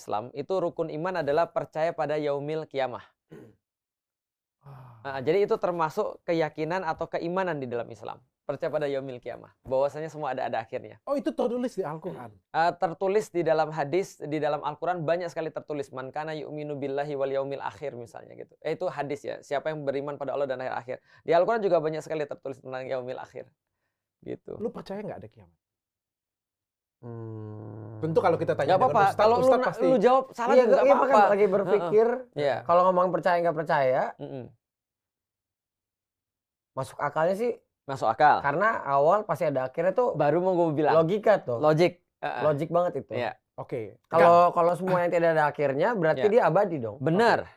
Islam itu rukun iman adalah percaya pada yaumil kiamah. Jadi itu termasuk keyakinan atau keimanan di dalam Islam. Percaya pada yaumil kiamah. Bahwasanya semua ada akhirnya. Oh, itu tertulis di Al-Quran? Tertulis di dalam hadis, di dalam Al-Quran banyak sekali tertulis. Man kana yu'minu billahi wal yaumil akhir misalnya gitu. Itu hadis ya. Siapa yang beriman pada Allah dan akhir. Di Al-Quran juga banyak sekali tertulis tentang yaumil akhir. Gitu. Lu percaya nggak ada kiamat? Tentu kalau kita tanya nggak apa-apa. Kalau pasti lu jawab salah Iya, juga nggak apa-apa. kan lagi berpikir. Kalau ngomong percaya nggak percaya, masuk akalnya sih. Masuk akal. Karena awal pasti ada akhirnya tuh. Baru mau gue bilang. Logika tuh. Logik banget itu. Iya. Oke. Kalau semua yang tidak ada akhirnya berarti dia abadi dong. Benar.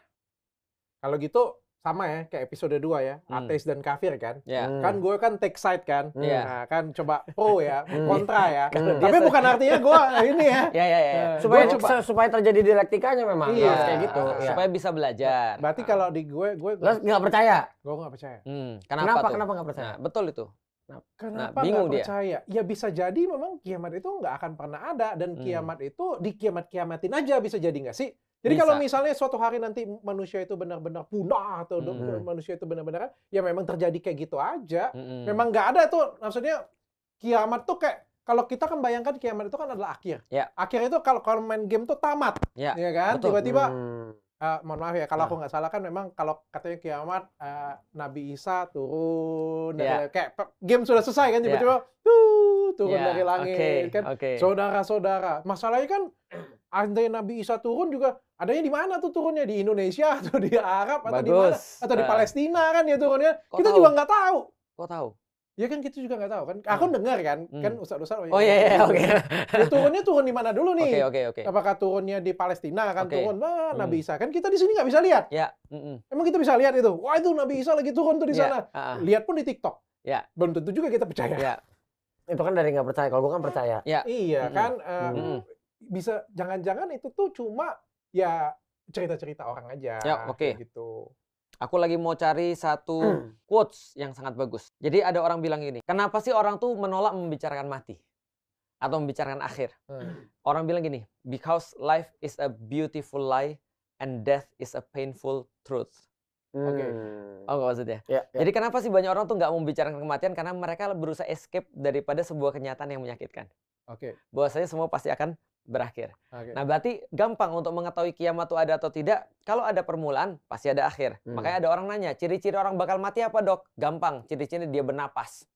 Kalau gitu sama ya kayak episode 2 ya, ateis dan kafir kan. Kan gue kan take side kan. Nah, kan coba pro ya, kontra ya. Tapi bukan artinya gue ini ya. Supaya terjadi dialektikanya memang. Harus kayak gitu. Supaya bisa belajar. Berarti kalau di gue nggak percaya. Gue nggak percaya. Kenapa nggak percaya? Betul itu. Kenapa nggak percaya? Ya bisa jadi memang kiamat itu nggak akan pernah ada. Dan kiamat itu di kiamat-kiamatin aja bisa jadi nggak sih? Jadi kalau misalnya suatu hari nanti manusia itu benar-benar punah atau manusia itu benar-benar ya memang terjadi kayak gitu aja. Memang nggak ada tuh, maksudnya kiamat tuh kayak kalau kita kan bayangkan kiamat itu kan adalah akhir. Akhir itu kalau main game tuh tamat, ya kan? Tiba-tiba mohon maaf ya kalau aku nggak salah kan memang kalau katanya kiamat Nabi Isa turun kayak game sudah selesai kan tiba-tiba turun dari langit kan saudara-saudara. Masalahnya kan andai Nabi Isa turun juga adanya di mana tuh turunnya, di Indonesia atau di Arab atau di mana atau di Palestina kan ya turunnya. Kita juga nggak tahu. Kok tahu? Ya kan kita juga nggak tahu kan. Aku dengar kan ustaz-ustaz. Oh iya oke. Turunnya turun di mana dulu nih? Oke. Apakah turunnya di Palestina kan turun Nabi Isa kan kita di sini nggak bisa lihat. Ya. Emang kita bisa lihat itu? Wah itu Nabi Isa lagi turun tuh di sana. Lihat pun di TikTok. Ya. Belum tentu juga kita percaya. Ya. Itu kan dari nggak percaya. Kalau gue kan percaya. Ya. Iya kan. Bisa jangan-jangan itu tuh cuma ya cerita-cerita orang aja. Ya oke. Gitu. Aku lagi mau cari satu quotes yang sangat bagus. Jadi ada orang bilang gini, kenapa sih orang tuh menolak membicarakan mati? Atau membicarakan akhir? Orang bilang gini, because life is a beautiful lie and death is a painful truth. Oke. Oh nggak maksudnya? Ya. Jadi kenapa sih banyak orang tuh nggak membicarakan kematian? Karena mereka berusaha escape daripada sebuah kenyataan yang menyakitkan. Oke. Bahwasanya semua pasti akan berakhir. Nah berarti gampang untuk mengetahui kiamat itu ada atau tidak. Kalau ada permulaan pasti ada akhir. Makanya ada orang nanya, ciri-ciri orang bakal mati apa dok? Gampang, ciri-ciri dia bernapas.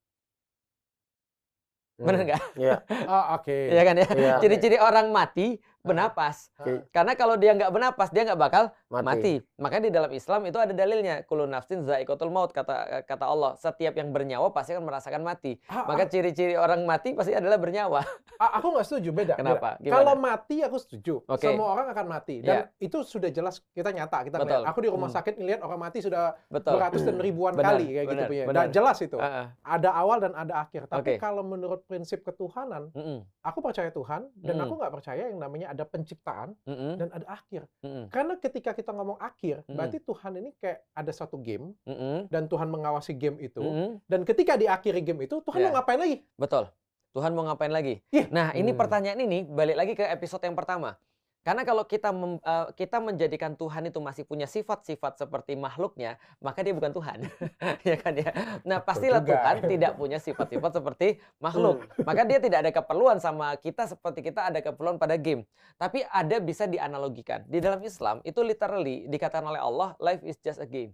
Bener nggak? Iya. Oke. Iya kan ya? Ciri-ciri orang mati bernapas. Karena kalau dia nggak bernapas, dia nggak bakal mati. Makanya di dalam Islam itu ada dalilnya. Kullu nafsin za'iqatul maut, kata Allah. Setiap yang bernyawa pasti akan merasakan mati. Maka ciri-ciri orang mati pasti adalah bernyawa. Aku nggak setuju, beda. Kenapa? Kalau mati aku setuju. Semua orang akan mati. Dan itu sudah jelas kita nyata. Kita ngeliat. Aku di rumah sakit ngeliat orang mati sudah beratus dan ribuan kali kayak gitu punya. Dan jelas itu. Ada awal dan ada akhir. Tapi kalau menurut prinsip ketuhanan, aku percaya Tuhan dan aku nggak percaya yang namanya ada penciptaan dan ada akhir. Karena ketika kita ngomong akhir, berarti Tuhan ini kayak ada satu game dan Tuhan mengawasi game itu. Dan ketika diakhiri game itu, Tuhan mau ngapain lagi? Betul. Tuhan mau ngapain lagi? Nah, ini pertanyaan ini balik lagi ke episode yang pertama. Karena kalau kita menjadikan Tuhan itu masih punya sifat-sifat seperti makhluknya, maka dia bukan Tuhan. Ya kan ya. Nah, pastilah Tuhan tidak punya sifat-sifat seperti makhluk. Maka dia tidak ada keperluan sama kita seperti kita ada keperluan pada game. Tapi ada bisa dianalogikan. Di dalam Islam itu literally dikatakan oleh Allah, life is just a game.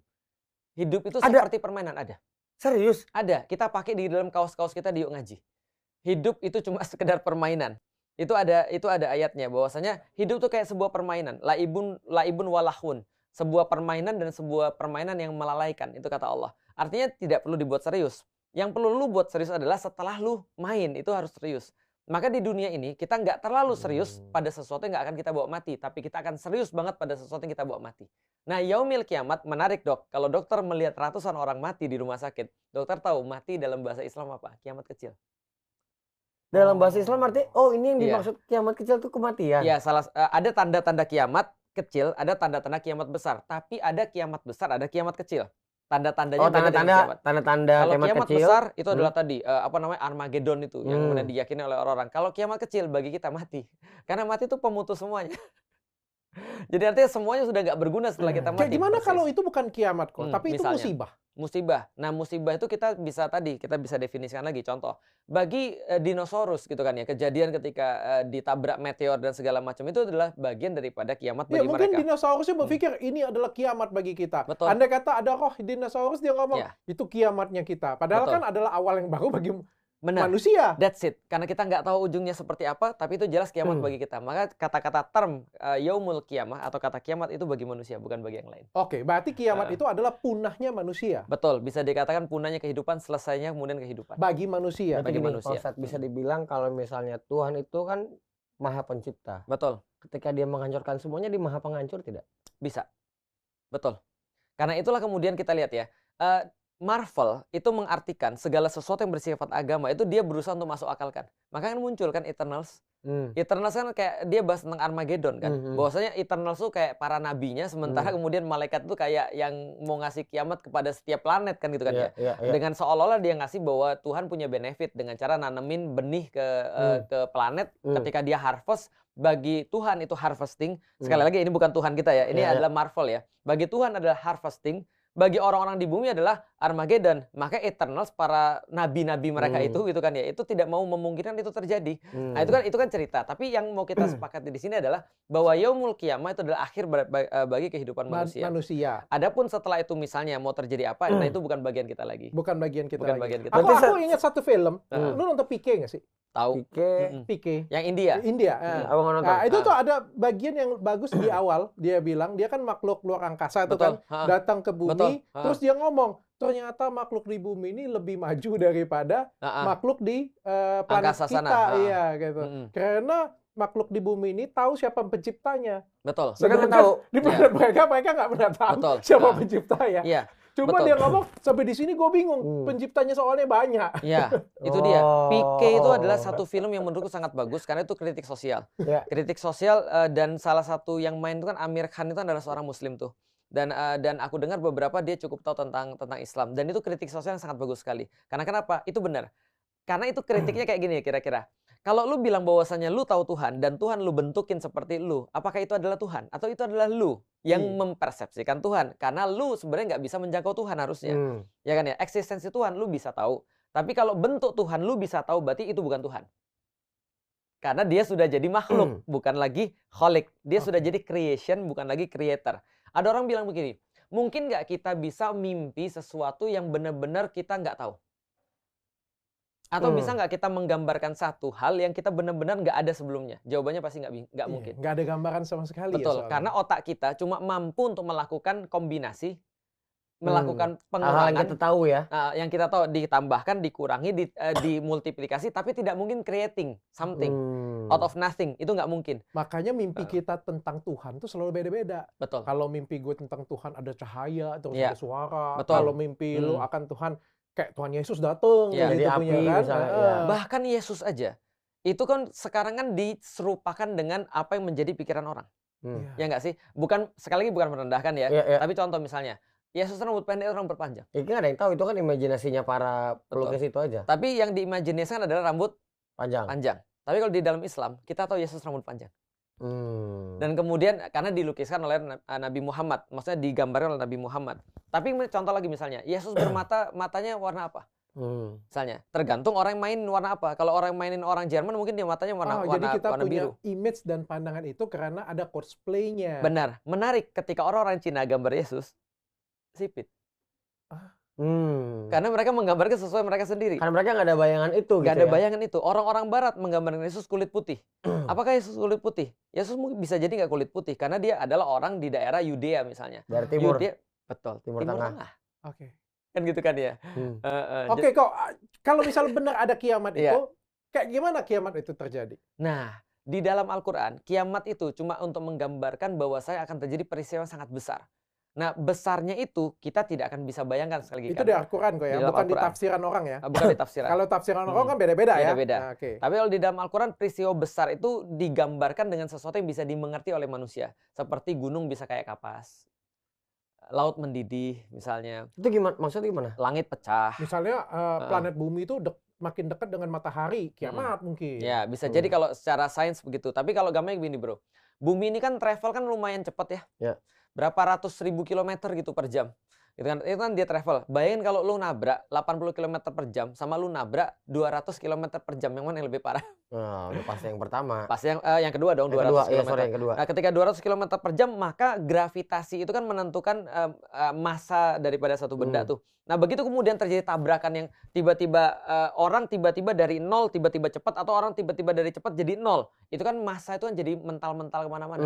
Hidup itu seperti permainan ada. Serius? Ada. Kita pakai di dalam kaos-kaos kita di Yuk Ngaji. Hidup itu cuma sekedar permainan. Itu ada ayatnya bahwasanya hidup tuh kayak sebuah permainan, laibun walahun, sebuah permainan dan sebuah permainan yang melalaikan, itu kata Allah. Artinya tidak perlu dibuat serius. Yang perlu lu buat serius adalah setelah lu main itu harus serius. Maka di dunia ini kita nggak terlalu serius pada sesuatu yang nggak akan kita bawa mati, tapi kita akan serius banget pada sesuatu yang kita bawa mati. Nah, yaumil kiamat menarik dok. Kalau dokter melihat ratusan orang mati di rumah sakit, dokter tahu mati dalam bahasa Islam apa? Kiamat kecil. Dalam bahasa Islam artinya, ini yang dimaksud kiamat kecil itu kematian. Iya, ada tanda-tanda kiamat kecil, ada tanda-tanda kiamat besar. Tapi ada kiamat besar, ada kiamat kecil. Tanda-tandanya tanda-tanda kalau kiamat kecil besar itu adalah tadi Armageddon itu yang kemudian diyakini oleh orang-orang. Kalau kiamat kecil bagi kita mati. Karena mati itu pemutus semuanya. Jadi artinya semuanya sudah nggak berguna setelah kita mati. Kayak gimana persis. kalau itu bukan kiamat kok, tapi itu misalnya. musibah? Musibah. Nah, musibah itu kita bisa definisikan lagi. Contoh, bagi dinosaurus gitu kan ya, kejadian ketika ditabrak meteor dan segala macam itu adalah bagian daripada kiamat bagi mungkin mereka. dinosaurusnya berpikir ini adalah kiamat bagi kita. Betul. Andai kata ada roh dinosaurus, dia ngomong itu kiamatnya kita. Padahal Betul. kan adalah awal yang baru bagi Benar. manusia. That's it. Karena kita nggak tahu ujungnya seperti apa, tapi itu jelas kiamat bagi kita. Maka kata-kata term yaumul kiamah atau kata kiamat itu bagi manusia, bukan bagi yang lain. Oke, berarti kiamat itu adalah punahnya manusia. Betul, bisa dikatakan punahnya kehidupan, selesainya kemudian kehidupan. Bagi manusia. Bagi Gini, manusia. Ustadz, bisa dibilang kalau misalnya Tuhan itu kan maha pencipta. Betul. Ketika dia menghancurkan semuanya, dia maha penghancur tidak? Bisa. Betul. Karena itulah kemudian kita lihat ya, Marvel itu mengartikan segala sesuatu yang bersifat agama itu dia berusaha untuk masuk akalkan. Makanya muncul kan Eternals. Eternals kan kayak dia bahas tentang Armageddon kan. Bahwasanya Eternals tuh kayak para nabinya, sementara kemudian malaikat tuh kayak yang mau ngasih kiamat kepada setiap planet kan gitu kan ya. Dengan seolah-olah dia ngasih bahwa Tuhan punya benefit dengan cara nanemin benih ke planet ketika dia harvest. Bagi Tuhan itu harvesting. Sekali lagi ini bukan Tuhan kita ya. Ini adalah Marvel ya. Bagi Tuhan adalah harvesting. Bagi orang-orang di bumi adalah Armageddon. Maka Eternals, para nabi-nabi mereka itu gitu kan ya, itu tidak mau memungkinkan itu terjadi. Nah, itu kan cerita. Tapi yang mau kita sepakati di sini adalah bahwa yaumul qiyamah itu adalah akhir bagi kehidupan manusia. Adapun setelah itu misalnya mau terjadi apa, nah itu bukan bagian kita lagi. Bukan bagian kita Bukan lagi. bagian kita. Aku ingat satu film. Lu nonton PK nggak sih? Tahu. PK. Yang India. India. Abang nonton. Nah, itu tuh ada bagian yang bagus di awal. Dia bilang dia kan makhluk luar angkasa itu kan datang ke bumi, terus dia ngomong ternyata makhluk di bumi ini lebih maju daripada makhluk di planet Angkasa kita, sana. iya gitu. Karena makhluk di bumi ini tahu siapa penciptanya. Betul. Sedangkan di planet mereka nggak pernah tahu siapa penciptanya. Iya. Cuma dia ngomong sampai di sini gue bingung, penciptanya soalnya banyak. Ya, itu dia. PK itu adalah satu film yang menurutku sangat bagus karena itu kritik sosial. Kritik sosial dan salah satu yang main itu kan Amir Khan itu adalah seorang Muslim tuh. Dan aku dengar beberapa dia cukup tahu tentang Islam dan itu kritik sosial yang sangat bagus sekali. Karena kenapa? Itu benar. Karena itu kritiknya kayak gini kira-kira. Kalau lu bilang bahwasannya lu tahu Tuhan dan Tuhan lu bentukin seperti lu, apakah itu adalah Tuhan? Atau itu adalah lu yang mempersepsikan Tuhan? Karena lu sebenarnya nggak bisa menjangkau Tuhan harusnya. Ya kan ya? Eksistensi Tuhan lu bisa tahu. Tapi kalau bentuk Tuhan lu bisa tahu, berarti itu bukan Tuhan. Karena dia sudah jadi makhluk, bukan lagi kholik. Dia sudah jadi creation, bukan lagi creator. Ada orang bilang begini, mungkin nggak kita bisa mimpi sesuatu yang benar-benar kita nggak tahu? Atau bisa nggak kita menggambarkan satu hal yang kita benar-benar nggak ada sebelumnya? Jawabannya pasti nggak mungkin. Nggak ada gambaran sama sekali. Betul, karena otak kita cuma mampu untuk melakukan kombinasi, melakukan pengurangan. Yang kita tahu ya. Yang kita tahu ditambahkan, dikurangi, dimultiplikasi, tapi tidak mungkin creating something out of nothing. Itu nggak mungkin. Makanya mimpi kita tentang Tuhan tuh selalu beda-beda. Betul. Kalau mimpi gue tentang Tuhan ada cahaya, terus ada suara. Betul. Kalau mimpi lu akan Tuhan kayak Tuhan Yesus datang, jadi api kan? misalnya. Bahkan Yesus aja, itu kan sekarang kan diserupakan dengan apa yang menjadi pikiran orang. Ya nggak sih? Bukan, sekali lagi bukan merendahkan ya. Tapi contoh misalnya, Yesus rambut pendek, rambut panjang. Itu nggak ada yang tahu, itu kan imajinasinya para pelukis itu aja. Tapi yang diimajinasikan adalah rambut panjang. Tapi kalau di dalam Islam, kita tahu Yesus rambut panjang. Dan kemudian karena dilukiskan oleh Nabi Muhammad, maksudnya digambarkan oleh Nabi Muhammad. Tapi contoh lagi misalnya, Yesus matanya warna apa? Misalnya, tergantung orang yang main warna apa. Kalau orang mainin orang Jerman mungkin dia matanya warna jadi kita warna punya biru. Image dan pandangan itu karena ada cosplaynya. Benar, menarik ketika orang-orang Cina gambar Yesus sipit. Karena mereka menggambarkan sesuai mereka sendiri. Karena mereka nggak ada bayangan itu. Nggak ada bayangan itu. Orang-orang Barat menggambarkan Yesus kulit putih. Apakah Yesus kulit putih? Yesus mungkin bisa jadi nggak kulit putih karena dia adalah orang di daerah Yudea misalnya. Dari timur. Betul. Timur Tengah. Oke. Kan gitu kan ya. Oke, kok kalau misalnya benar ada kiamat itu, kayak gimana kiamat itu terjadi? Nah, di dalam Al-Quran, kiamat itu cuma untuk menggambarkan bahwa saya akan terjadi peristiwa yang sangat besar. Nah, besarnya itu kita tidak akan bisa bayangkan sekali lagi. Itu di Al-Quran kok ya, bukan di tafsiran orang ya? Bukan di tafsiran. Kalau tafsiran orang kan beda-beda ya? Beda-beda. Okay. Tapi kalau di dalam Al-Quran, peristiwa besar itu digambarkan dengan sesuatu yang bisa dimengerti oleh manusia. Seperti gunung bisa kayak kapas. Laut mendidih misalnya. Itu gimana? Maksudnya gimana? Langit pecah. Misalnya planet bumi itu makin dekat dengan matahari, kiamat mungkin. Ya, bisa jadi kalau secara sains begitu. Tapi kalau gampangnya begini bro. Bumi ini kan travel kan lumayan cepat ya. Ya. Berapa ratus ribu kilometer gitu per jam. Itu kan dia travel. Bayangin kalau lu nabrak 80 km per jam sama lu nabrak 200 km per jam, yang mana yang lebih parah? Nah, udah pasti yang pertama. Pasti yang kedua dong, Yang 200 kedua, km. iya, sorry, yang kedua. Nah, ketika 200 km per jam, maka gravitasi itu kan menentukan massa daripada satu benda tuh. Nah, begitu kemudian terjadi tabrakan yang tiba-tiba orang tiba-tiba dari 0 tiba-tiba cepat, atau orang tiba-tiba dari cepat jadi 0. Itu kan massa itu kan jadi mental-mental kemana-mana.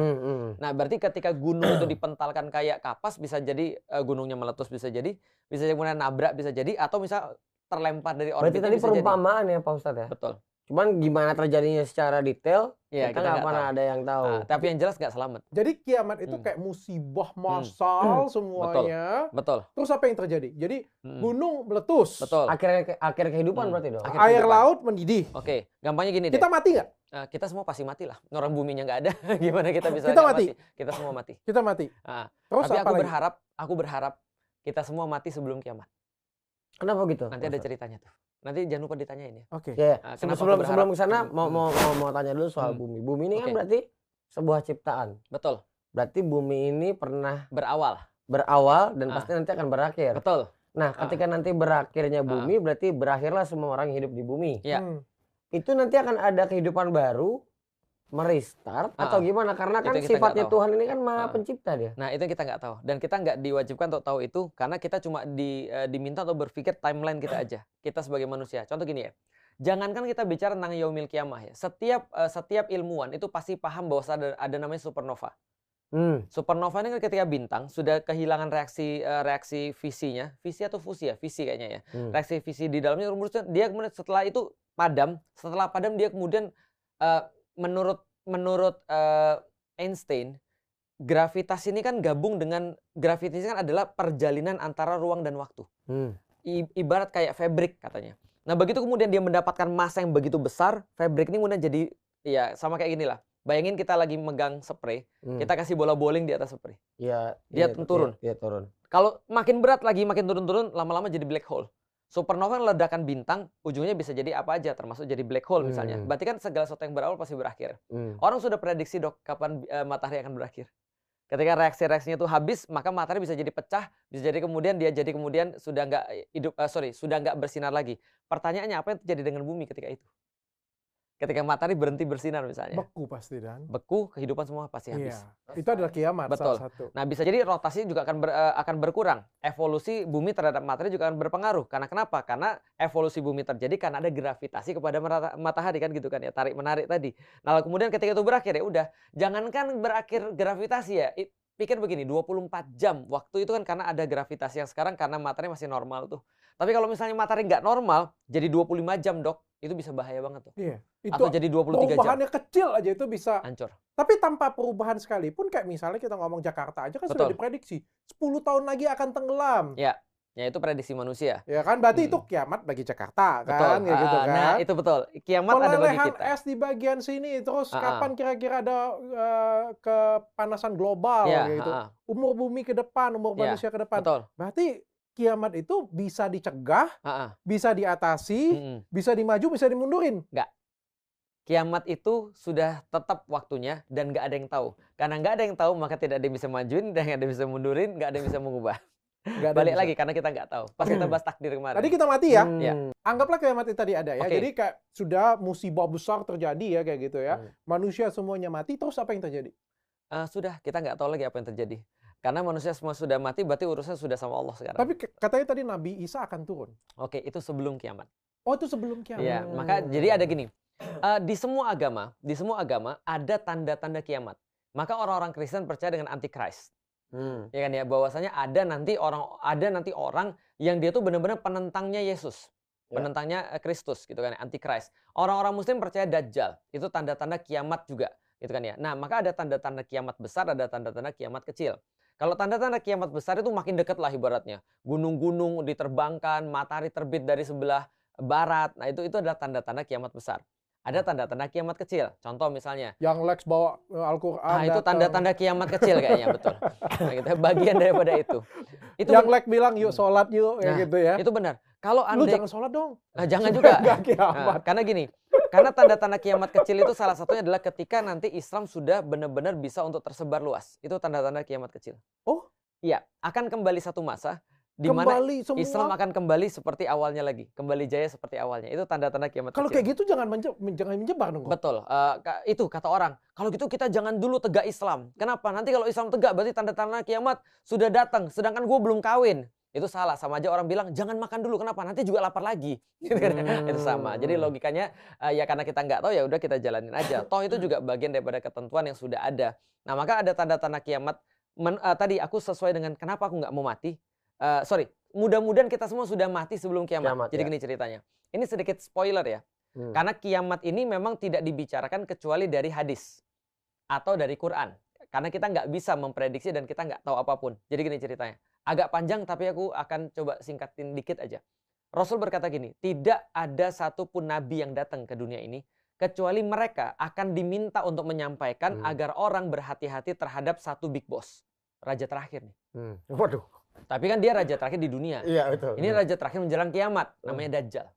Nah, berarti ketika gunung itu dipentalkan kayak kapas, bisa jadi gunungnya meletus, bisa jadi kemudian nabrak, bisa jadi, atau misal terlempar dari orbit. Berarti tadi perumpamaan ya Pak Ustadz ya? Betul. Cuman gimana terjadinya secara detail, Ya, kita nggak pernah ada yang tahu. Nah, tapi yang jelas nggak selamat. Jadi kiamat itu kayak musibah massal semuanya. Betul. Terus apa yang terjadi? Jadi gunung meletus. Betul. Akhir kehidupan berarti dong. Air laut mendidih. Oke, gampangnya gini deh. Kita mati nggak? Kita semua pasti mati lah. Orang buminya nggak ada. Gimana kita bisa Kita nggak mati? Kita semua mati. Kita mati. Terus tapi apa aku berharap kita semua mati sebelum kiamat. Kenapa gitu? Nanti ada ceritanya tuh. Nanti jangan lupa ditanyain ya. Oke. Ya, Kenapa sebelum ke sana mau tanya dulu soal bumi. Bumi ini kan berarti sebuah ciptaan. Betul. Berarti bumi ini pernah berawal dan pasti nanti akan berakhir. Betul. Nah, ketika nanti berakhirnya bumi, berarti berakhirlah semua orang yang hidup di bumi. Iya. Itu nanti akan ada kehidupan baru, merestart atau gimana? Karena kan sifatnya Tuhan ini kan Maha Pencipta dia. Nah, itu kita nggak tahu, dan kita nggak diwajibkan untuk tahu itu, karena kita cuma diminta untuk berpikir timeline kita aja. Kita sebagai manusia. Contoh gini ya. Jangankan kita bicara tentang yaumil kiamah ya. Setiap ilmuwan itu pasti paham bahwa ada namanya supernova. Supernova ini kan ketika bintang sudah kehilangan reaksi visinya, visi atau fusi ya, visi kayaknya ya. Reaksi visi di dalamnya, dia kemudian setelah itu padam. Setelah padam dia kemudian menurut Einstein, gravitasi ini kan gabung dengan gravitasi kan adalah perjalinan antara ruang dan waktu. Ibarat kayak fabrik katanya. Nah, begitu kemudian dia mendapatkan massa yang begitu besar, fabrik ini kemudian jadi ya sama kayak gini lah. Bayangin kita lagi megang spray, kita kasih bola bowling di atas spray. Iya, dia turun. Dia turun. Kalau makin berat lagi, makin turun-turun, lama-lama jadi black hole. Supernova ledakan bintang, ujungnya bisa jadi apa aja, termasuk jadi black hole misalnya. Berarti kan segala sesuatu yang berawal pasti berakhir. Orang sudah prediksi dok, kapan matahari akan berakhir. Ketika reaksi-reaksinya itu habis, maka matahari bisa jadi pecah, bisa jadi kemudian sudah nggak sudah nggak bersinar lagi. Pertanyaannya, apa yang terjadi dengan bumi ketika itu? Ketika matahari berhenti bersinar misalnya. Beku pasti dan. Beku, kehidupan semua pasti habis. Iya, itu adalah kiamat. Betul. Salah satu. Nah, bisa jadi rotasi juga akan berkurang. Evolusi bumi terhadap matahari juga akan berpengaruh. Karena kenapa? Karena evolusi bumi terjadi karena ada gravitasi kepada matahari kan gitu kan ya, tarik menarik tadi. Nah, kemudian ketika itu berakhir ya udah, jangankan berakhir gravitasi ya. Pikir begini, 24 jam waktu itu kan karena ada gravitasi, yang sekarang karena matahari masih normal tuh. Tapi kalau misalnya matahari nggak normal, jadi 25 jam dok, itu bisa bahaya banget tuh. Iya. Atau jadi 23 jam. Perubahannya kecil aja itu bisa hancur. Tapi tanpa perubahan sekalipun, kayak misalnya kita ngomong Jakarta aja kan sudah diprediksi 10 tahun lagi akan tenggelam. Ya. Ya itu prediksi manusia. Ya kan, berarti itu kiamat bagi Jakarta kan, kayak gitu kan. Nah itu betul, kiamat ada bagi kita. Es di bagian sini, terus kapan kira-kira ada kepanasan global gitu. Umur bumi ke depan, umur manusia ke depan. Betul. Berarti kiamat itu bisa dicegah, bisa diatasi, bisa dimaju, bisa dimundurin. Enggak. Kiamat itu sudah tetap waktunya dan nggak ada yang tahu. Karena nggak ada yang tahu, maka tidak ada yang bisa majuin, dan nggak ada yang bisa mundurin, nggak ada yang bisa mengubah. Balik lagi karena kita nggak tahu. Pas kita bahas takdir kemarin. Tadi kita mati ya. Anggaplah kiamat itu tadi ada ya. Jadi kayak sudah musibah besar terjadi ya kayak gitu ya. Manusia semuanya mati, terus apa yang terjadi? Sudah, kita nggak tahu lagi apa yang terjadi. Karena manusia semua sudah mati, berarti urusannya sudah sama Allah sekarang. Tapi katanya tadi Nabi Isa akan turun. Oke, itu sebelum kiamat. Oh, itu sebelum kiamat. Iya, maka jadi ada gini. Di semua agama ada tanda-tanda kiamat. Maka orang-orang Kristen percaya dengan Antichrist. Ya kan ya, bahwasanya ada nanti orang yang dia tuh benar-benar penentangnya Yesus, penentangnya Kristus gitu kan, Antichrist. Orang-orang Muslim percaya Dajjal, itu tanda-tanda kiamat juga gitu kan ya. Nah, maka ada tanda-tanda kiamat besar, ada tanda-tanda kiamat kecil. Kalau tanda-tanda kiamat besar itu makin dekat lah ibaratnya, gunung-gunung diterbangkan, matahari terbit dari sebelah barat. Nah, itu adalah tanda-tanda kiamat besar. Ada tanda-tanda kiamat kecil. Contoh misalnya. Yang Lex bawa Al-Quran. Itu tanda-tanda kiamat kecil kayaknya, betul. Nah, gitu, bagian daripada itu. Yang Lex bilang yuk sholat yuk, kayak gitu ya. Itu benar. Kalau lu jangan sholat dong. Jangan juga. Gak kiamat. Karena gini, Karena tanda-tanda kiamat kecil itu salah satunya adalah ketika nanti Islam sudah benar-benar bisa untuk tersebar luas. Itu tanda-tanda kiamat kecil. Oh? Iya, akan kembali satu masa di mana semua? Islam akan kembali seperti awalnya lagi, kembali jaya seperti awalnya. Itu tanda-tanda kiamat Kalau kecil. kayak gitu jangan menyebar dong. Betul. Itu kata orang. Kalau gitu kita jangan dulu tegak Islam. Kenapa? Nanti kalau Islam tegak berarti tanda-tanda kiamat sudah datang. Sedangkan gue belum kawin. Itu salah. Sama aja orang bilang jangan makan dulu. Kenapa? Nanti juga lapar lagi. Itu sama. Jadi logikanya ya karena kita nggak tahu ya udah kita jalanin aja. Toh itu juga bagian daripada ketentuan yang sudah ada. Nah maka ada tanda-tanda kiamat. Tadi aku sesuai dengan kenapa aku nggak mau mati. Mudah-mudahan kita semua sudah mati sebelum kiamat. Jadi gini ceritanya. Ini sedikit spoiler ya. Karena kiamat ini memang tidak dibicarakan kecuali dari hadis atau dari Quran. Karena kita nggak bisa memprediksi dan kita nggak tahu apapun. Jadi gini ceritanya. Agak panjang tapi aku akan coba singkatin dikit aja. Rasul berkata gini, tidak ada satupun nabi yang datang ke dunia ini kecuali mereka akan diminta untuk menyampaikan agar orang berhati-hati terhadap satu big boss. Raja terakhir nih. Waduh. Tapi kan dia raja terakhir di dunia. Iya, betul. Ini raja terakhir menjelang kiamat. Namanya Dajjal.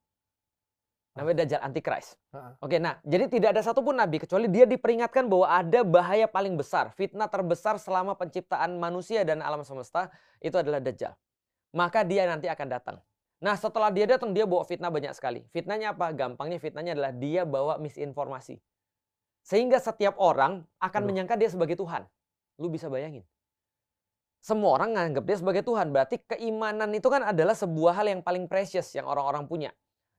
Namanya Dajjal Antichrist. Oke, nah jadi tidak ada satupun nabi kecuali dia diperingatkan bahwa ada bahaya paling besar. Fitnah terbesar selama penciptaan manusia dan alam semesta itu adalah Dajjal. Maka dia nanti akan datang. Nah setelah dia datang dia bawa fitnah banyak sekali. Fitnahnya apa? Gampangnya fitnahnya adalah dia bawa misinformasi. Sehingga setiap orang akan menyangka dia sebagai Tuhan. Lu bisa bayangin. Semua orang nganggap dia sebagai Tuhan. Berarti keimanan itu kan adalah sebuah hal yang paling precious yang orang-orang punya.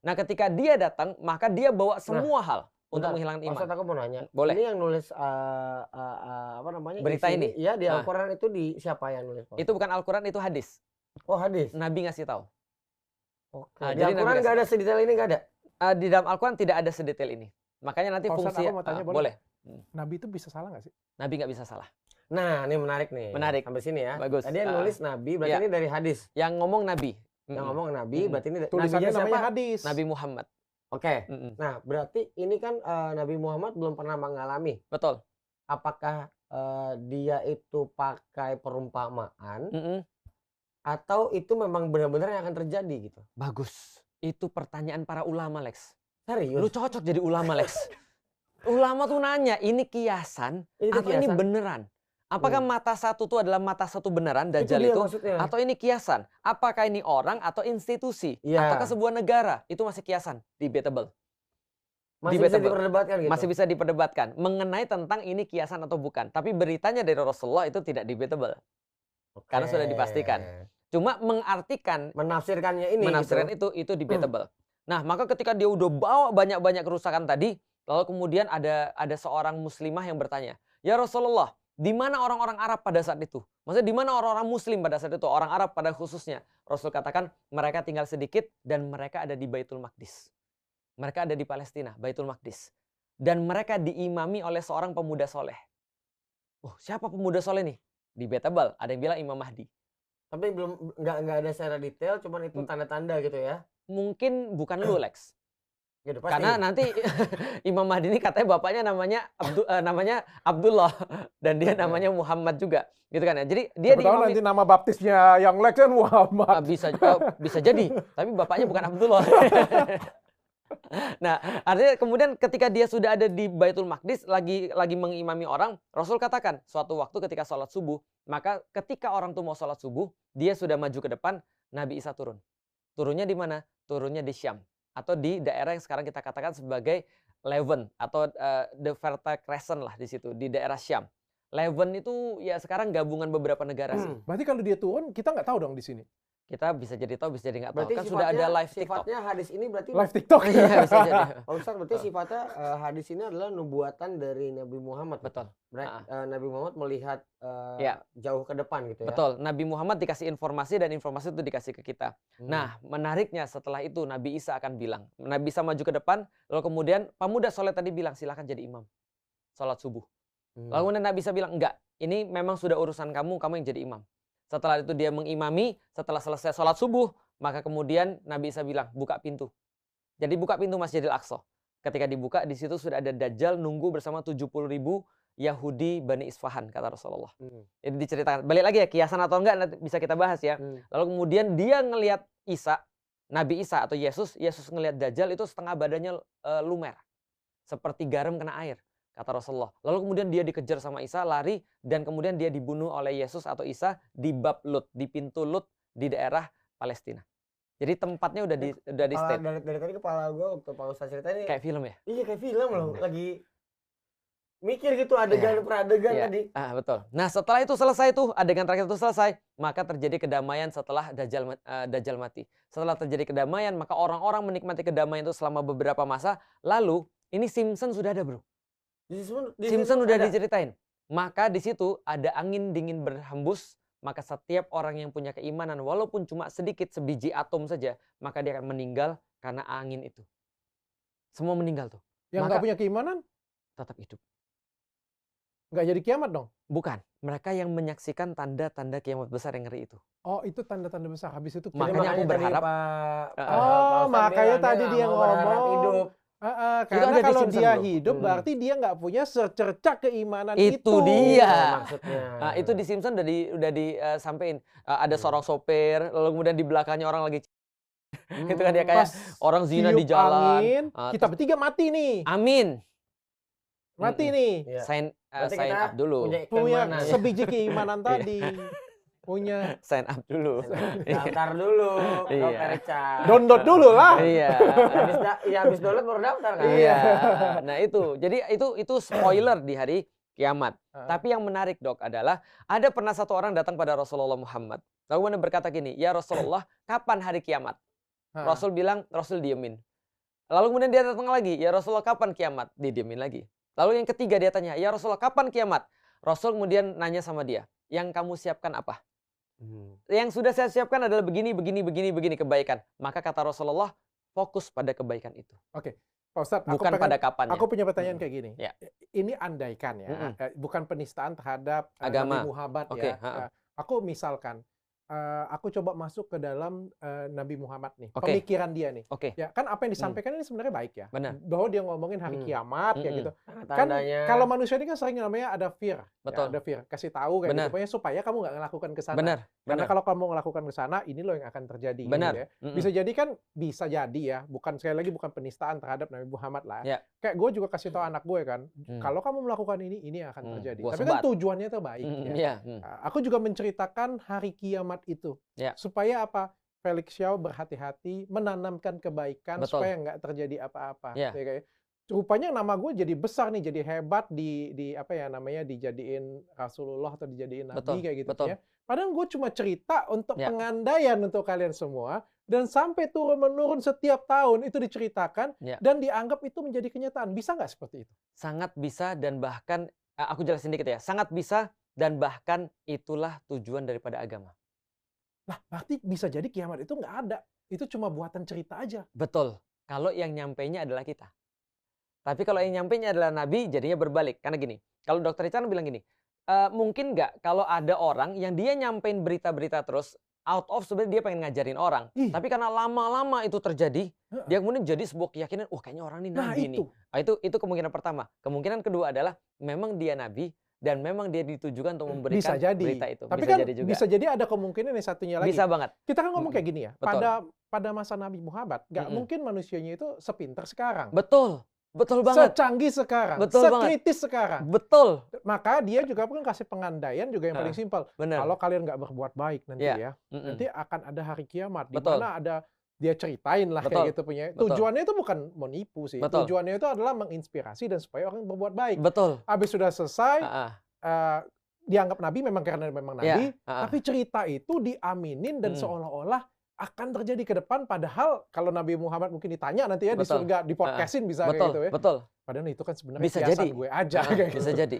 Nah ketika dia datang, maka dia bawa semua hal untuk menghilangkan iman. Maksud aku mau nanya, boleh. Ini yang nulis berita ini? Iya di Al-Quran itu siapa yang nulis? Itu bukan Al-Quran, itu hadis. Oh hadis? Nabi ngasih tahu. Oke. Di Al-Quran nggak ada sedetail ini, nggak ada? Di dalam Al-Quran tidak ada sedetail ini. Makanya nanti fungsi. Boleh. Nabi itu bisa salah nggak sih? Nabi nggak bisa salah. Nah, ini menarik nih. Menarik. Sampai sini ya. Bagus. Tadi yang nulis Nabi, berarti ini dari hadis. Yang ngomong Nabi. Yang ngomong Nabi, berarti ini tulisannya namanya hadis. Nabi Muhammad. Oke. Nah, berarti ini kan Nabi Muhammad belum pernah mengalami. Betul. Apakah dia itu pakai perumpamaan atau itu memang benar-benar yang akan terjadi gitu? Bagus. Itu pertanyaan para ulama, Lex. Serius? Lu cocok jadi ulama, Lex. Ulama tuh nanya, ini kiasan atau ini beneran? Apakah mata satu itu adalah mata satu beneran, Dajjal itu? Atau ini kiasan? Apakah ini orang atau institusi? Ataukah sebuah negara? Itu masih kiasan, debatable. Masih bisa diperdebatkan gitu? Masih bisa diperdebatkan. Mengenai tentang ini kiasan atau bukan. Tapi beritanya dari Rasulullah itu tidak debatable. Karena sudah dipastikan. Cuma mengartikan. Menafsirkannya ini. Menafsirkan itu debatable. Nah, maka ketika dia udah bawa banyak-banyak kerusakan tadi, lalu kemudian ada seorang muslimah yang bertanya, ya Rasulullah, di mana orang-orang Arab pada saat itu? Maksudnya di mana orang-orang Muslim pada saat itu? Orang Arab pada khususnya. Rasul katakan mereka tinggal sedikit dan mereka ada di Baitul Maqdis. Mereka ada di Palestina, Baitul Maqdis. Dan mereka diimami oleh seorang pemuda soleh. Oh, siapa pemuda soleh nih? Debatable. Ada yang bilang Imam Mahdi. Tapi belum nggak ada secara detail, cuman itu tanda-tanda gitu ya? Mungkin bukan lu, Lex. Gitu, karena nanti Imam Mahdi ini katanya bapaknya namanya Abdullah dan dia namanya Muhammad juga, gitu kan ya. Jadi dia diimami. Nanti nama baptisnya yang Lex kan Muhammad. Bisa jadi, tapi bapaknya bukan Abdullah. Nah, artinya kemudian ketika dia sudah ada di Baitul Maqdis lagi mengimami orang, Rasul katakan suatu waktu ketika sholat subuh, maka ketika orang tuh mau sholat subuh, dia sudah maju ke depan, Nabi Isa turun. Turunnya di mana? Turunnya di Syam. Atau di daerah yang sekarang kita katakan sebagai Levant atau the Fertile Crescent lah di situ, di daerah Syam. Levant itu ya sekarang gabungan beberapa negara sih. Berarti kalau dia turun, kita nggak tahu dong di sini. Kita bisa jadi tahu, bisa jadi nggak tahu. Kan sifatnya, sudah ada live TikTok. Sifatnya hadis ini berarti live TikTok. Iya, bisa jadi. Pak Ustaz, berarti sifatnya hadis ini adalah nubuatan dari Nabi Muhammad. Betul. Nabi Muhammad melihat jauh ke depan gitu ya. Betul. Nabi Muhammad dikasih informasi dan informasi itu dikasih ke kita. Nah, menariknya setelah itu Nabi Isa akan bilang. Nabi Isa maju ke depan, lalu kemudian pemuda soleh tadi bilang, silakan jadi imam. Sholat subuh. Lalu kemudian Nabi Isa bilang, enggak. Ini memang sudah urusan kamu yang jadi imam. Setelah itu dia mengimami, setelah selesai sholat subuh, maka kemudian Nabi Isa bilang, buka pintu. Jadi buka pintu Masjidil Aqsa. Ketika dibuka, di situ sudah ada Dajjal nunggu bersama 70.000 Yahudi Bani Isfahan, kata Rasulullah. Itu diceritakan. Balik lagi ya, kiasan atau enggak nanti bisa kita bahas ya. Lalu kemudian dia ngelihat Isa, Nabi Isa atau Yesus ngelihat Dajjal itu setengah badannya lumer. seperti garam kena air, kata Rasulullah. Lalu kemudian dia dikejar sama Isa, lari, dan kemudian dia dibunuh oleh Yesus atau Isa di bab Lut, di pintu Lut di daerah Palestina. Jadi tempatnya udah di state. Dari tadi kepala gue waktu Pak Ustaz cerita ini kayak film ya? Iya kayak film loh, lagi mikir gitu adegan per adegan tadi. Betul. Nah setelah itu selesai tuh, adegan terakhir itu selesai, maka terjadi kedamaian setelah Dajjal mati. Setelah terjadi kedamaian, maka orang-orang menikmati kedamaian itu selama beberapa masa. Lalu ini Simpson sudah ada bro. Simpson udah diceritain. Maka di situ ada angin dingin berhembus. Maka setiap orang yang punya keimanan, walaupun cuma sedikit, sebiji atom saja, maka dia akan meninggal karena angin itu. Semua meninggal tuh. Yang nggak punya keimanan? Tetap hidup. Nggak jadi kiamat dong? Bukan. Mereka yang menyaksikan tanda-tanda kiamat besar yang ngeri itu. Oh, itu tanda-tanda besar. Habis itu makanya aku berharap. Makanya tadi dia ngomong hidup. Karena kalau dia hidup berarti dia nggak punya secercah keimanan itu. Itu dia. Maksudnya. Nah, itu di Simpson udah disampaikan. Ada seorang sopir, lalu kemudian di belakangnya orang lagi itu kan dia kayak orang zina di jalan. Angin, kita bertiga mati nih. Amin. Mati nih. Sign up dulu. Punya sebiji keimanan tadi. Punya sign up dulu. Daftar dulu. Download dulu lah. Iya. Habis download baru daftar kan. Iya. Nah itu. Jadi itu spoiler di hari kiamat. Tapi yang menarik dok adalah ada pernah satu orang datang pada Rasulullah Muhammad. Lalu berkata gini, ya Rasulullah, kapan hari kiamat? Rasul diemin. Lalu kemudian dia datang lagi, ya Rasulullah kapan kiamat? Didiemin lagi. Lalu yang ketiga dia tanya, ya Rasulullah kapan kiamat? Rasul kemudian nanya sama dia, yang kamu siapkan apa? Yang sudah saya siapkan adalah begini kebaikan. Maka kata Rasulullah, fokus pada kebaikan itu. Oke, Pak Ustadz, bukan pada kapannya. Aku punya pertanyaan kayak gini. Ya. Ini andaikan ya, bukan penistaan terhadap agama. Nabi Muhammad Okay. ya. Aku misalkan, aku coba masuk ke dalam Nabi Muhammad nih, Okay. pemikiran dia nih. Okay. Ya kan apa yang disampaikan ini sebenarnya baik ya. Benar. Bahwa dia ngomongin hari kiamat kayak gitu. Tandanya. Kan kalau manusia ini kan sering namanya ada fear. Betul. Ya, ada fear, kasih tahu kayak gitu. Pokoknya supaya kamu nggak ngelakukan ke sana. Benar. Karena kalau kamu ngelakukan ke sana, ini loh yang akan terjadi. Benar. Gitu ya. Bisa jadi ya, bukan sekali lagi bukan penistaan terhadap Nabi Muhammad lah. Ya. Kayak gue juga kasih tahu anak gue kan, kalau kamu melakukan ini yang akan terjadi. Tapi kan tujuannya itu baik. Aku juga menceritakan hari kiamat itu. Ya. Supaya apa? Felix Xiao berhati-hati menanamkan kebaikan. Betul. Supaya nggak terjadi apa-apa. Ya. Rupanya nama gue jadi besar nih, jadi hebat dijadiin Rasulullah atau dijadiin Nabi kayak gitu ya. Padahal gue cuma cerita untuk pengandaian untuk kalian semua, dan sampai turun-menurun setiap tahun itu diceritakan dan dianggap itu menjadi kenyataan. Bisa nggak seperti itu? Sangat bisa, dan bahkan aku jelasin dikit ya. Sangat bisa, dan bahkan itulah tujuan daripada agama. Nah, berarti bisa jadi kiamat itu nggak ada. Itu cuma buatan cerita aja. Betul. Kalau yang nyampainya adalah kita. Tapi kalau yang nyampainya adalah Nabi, jadinya berbalik. Karena gini, kalau Dr. Richard bilang gini, mungkin nggak kalau ada orang yang dia nyampein berita-berita terus, out of sebenarnya dia pengen ngajarin orang. Tapi karena lama-lama itu terjadi, dia kemudian jadi sebuah keyakinan, kayaknya orang ini Nabi nih. Nah, itu kemungkinan pertama. Kemungkinan kedua adalah memang dia Nabi, dan memang dia ditujukan untuk memberikan berita itu. Tapi bisa kan jadi juga. Bisa jadi ada kemungkinan yang satunya lagi. Bisa banget. Kita kan ngomong kayak gini ya, pada masa Nabi Muhammad, nggak mungkin manusianya itu sepintar sekarang. Betul banget. Secanggih sekarang, sekritis sekarang. Betul. Maka dia juga kan kasih pengandaian juga yang paling simpel. Kalau kalian nggak berbuat baik nanti nanti akan ada hari kiamat. Di mana ada, dia ceritain lah kayak gitu punya. Tujuannya itu bukan menipu sih. Tujuannya itu adalah menginspirasi dan supaya orang berbuat baik. Betul. Habis sudah selesai, dianggap Nabi memang karena memang Nabi, tapi cerita itu diaminin dan seolah-olah akan terjadi ke depan. Padahal kalau Nabi Muhammad mungkin ditanya nanti ya di surga, di podcastin bisa kayak gitu ya. Betul. Padahal itu kan sebenarnya kiasan gue aja. Bisa jadi.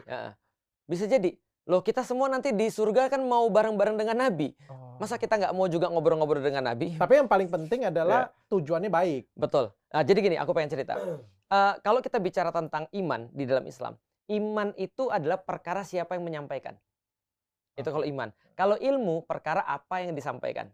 Bisa jadi. Loh, kita semua nanti di surga kan mau bareng-bareng dengan Nabi. Masa kita nggak mau juga ngobrol-ngobrol dengan Nabi? Tapi yang paling penting adalah tujuannya baik. Betul. Nah, jadi gini, aku pengen cerita. Kalau kita bicara tentang iman di dalam Islam, iman itu adalah perkara siapa yang menyampaikan. Itu kalau iman. Kalau ilmu, perkara apa yang disampaikan.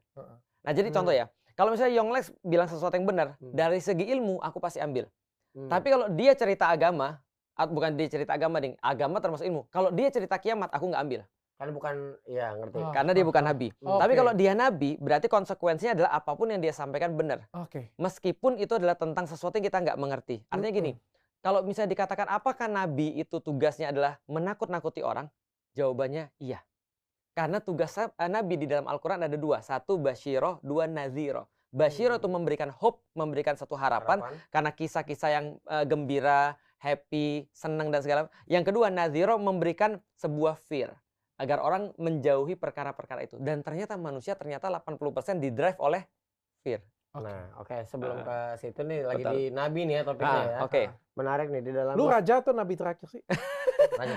Nah, jadi contoh ya. Kalau misalnya Yonglex bilang sesuatu yang benar, dari segi ilmu, aku pasti ambil. Tapi kalau dia cerita agama, bukan dia cerita agama, ding. Agama termasuk ilmu. Kalau dia cerita kiamat, aku nggak ambil. Karena bukan, ya ngerti. Karena dia bukan Nabi. Tapi kalau dia Nabi, berarti konsekuensinya adalah apapun yang dia sampaikan benar. Meskipun itu adalah tentang sesuatu yang kita nggak mengerti. Artinya gini, Kalau misalnya dikatakan apakah nabi itu tugasnya adalah menakut-nakuti orang? Jawabannya iya. Karena tugas nabi di dalam Al-Quran ada dua. Satu basyiroh, dua nadhiroh. Basyiroh itu memberikan hope, memberikan satu harapan. Karena kisah-kisah yang gembira, happy, senang dan segala. Yang kedua nadhiroh memberikan sebuah fear. Agar orang menjauhi perkara-perkara itu. Dan ternyata manusia 80% didrive oleh fear. Nah, sebelum ke situ nih lagi di nabi nih ya topiknya ya. Menarik nih di dalam. Lu raja atau nabi terakhir sih?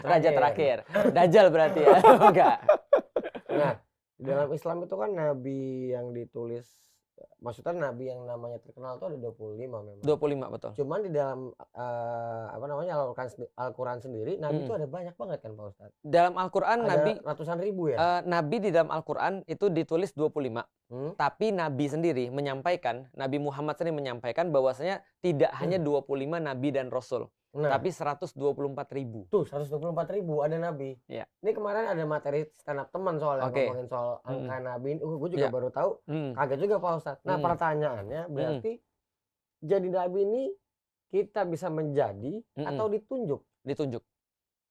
Raja terakhir. Dajjal berarti ya. Enggak. Nah, di dalam Islam itu kan nabi yang ditulis, maksudnya nabi yang namanya terkenal itu ada 25 memang. 25 betul. Cuman di dalam Al-Quran sendiri nabi itu ada banyak banget kan Pak Ustadz? Dalam Al-Quran nabi ratusan ribu ya? Nabi di dalam Al-Quran itu ditulis 25. Tapi Nabi sendiri menyampaikan, Nabi Muhammad sendiri menyampaikan bahwasanya tidak hanya 25 Nabi dan Rasul. Tapi 124.000. Tuh 124.000 ada Nabi. Ya. Ini kemarin ada materi stand up teman soalnya ngomongin soal angka Nabi. Gue juga baru tahu. Kaget juga Pak Ustadz. Nah pertanyaannya berarti jadi Nabi ini kita bisa menjadi atau ditunjuk? Ditunjuk.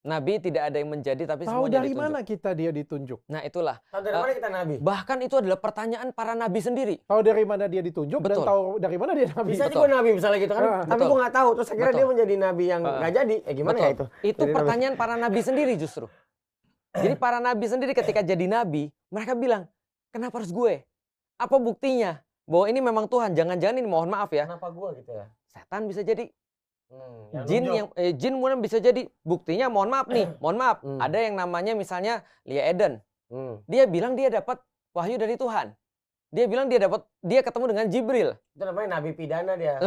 Nabi tidak ada yang menjadi tapi tahu semuanya dari ditunjuk. mana kita dia ditunjuk? Nah itulah. Tahu dari mana kita Nabi? Bahkan itu adalah pertanyaan para Nabi sendiri. Tahu dari mana dia ditunjuk dan tahu dari mana dia Nabi. Bisa juga Nabi misalnya gitu kan. Tapi gue nggak tahu. Terus akhirnya dia menjadi Nabi yang nggak jadi. Gimana ya itu? Itu pertanyaan para Nabi sendiri justru. Jadi para Nabi sendiri ketika jadi Nabi, mereka bilang, kenapa harus gue? Apa buktinya? Bahwa ini memang Tuhan. Jangan-jangan ini mohon maaf ya. Kenapa gue gitu ya? Setan bisa jadi. Jin mungkin bisa jadi. Buktinya mohon maaf nih, mohon maaf. Ada yang namanya misalnya Lia Eden. Dia bilang dia dapat wahyu dari Tuhan. Dia bilang dia ketemu dengan Jibril. Itu namanya nabi pidana dia.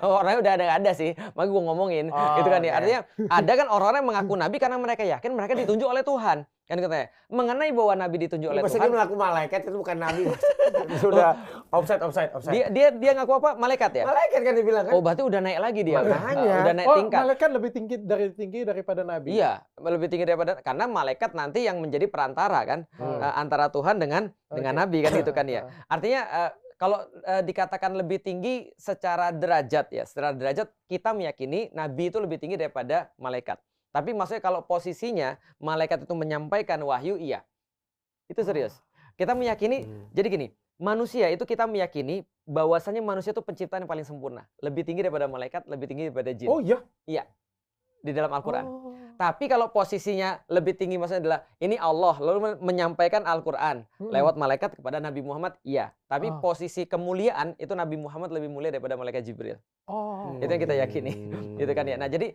Orangnya udah ada sih, makanya gue ngomongin gitu kan ya. Artinya ada kan orang-orang yang mengaku nabi karena mereka yakin mereka ditunjuk oleh Tuhan. Kan katanya, mengenai bahwa nabi ditunjuk oleh Tuhan. Maksudnya dia mengaku malaikat itu bukan nabi. Sudah offside. Dia ngaku apa? Malaikat ya? Malaikat kan dia bilang kan. Oh, berarti udah naik lagi dia. Makanya. Udah naik tingkat. Malaikat lebih tinggi daripada nabi. Iya, lebih tinggi daripada, karena malaikat nanti yang menjadi perantara kan antara Tuhan dengan nabi kan gitu kan ya. Artinya kalau dikatakan lebih tinggi secara derajat ya, secara derajat kita meyakini nabi itu lebih tinggi daripada malaikat. Tapi maksudnya kalau posisinya malaikat itu menyampaikan wahyu, iya. Itu serius. Kita meyakini, jadi gini, manusia itu kita meyakini bahwasanya manusia itu penciptaan yang paling sempurna. Lebih tinggi daripada malaikat, lebih tinggi daripada jin. Oh iya? Iya. Di dalam Al-Quran. Tapi kalau posisinya lebih tinggi maksudnya adalah ini Allah lalu menyampaikan Al-Quran lewat malaikat kepada Nabi Muhammad, iya. Tapi posisi kemuliaan itu Nabi Muhammad lebih mulia daripada malaikat Jibril. Itu yang kita yakini. Gitu kan ya. Nah jadi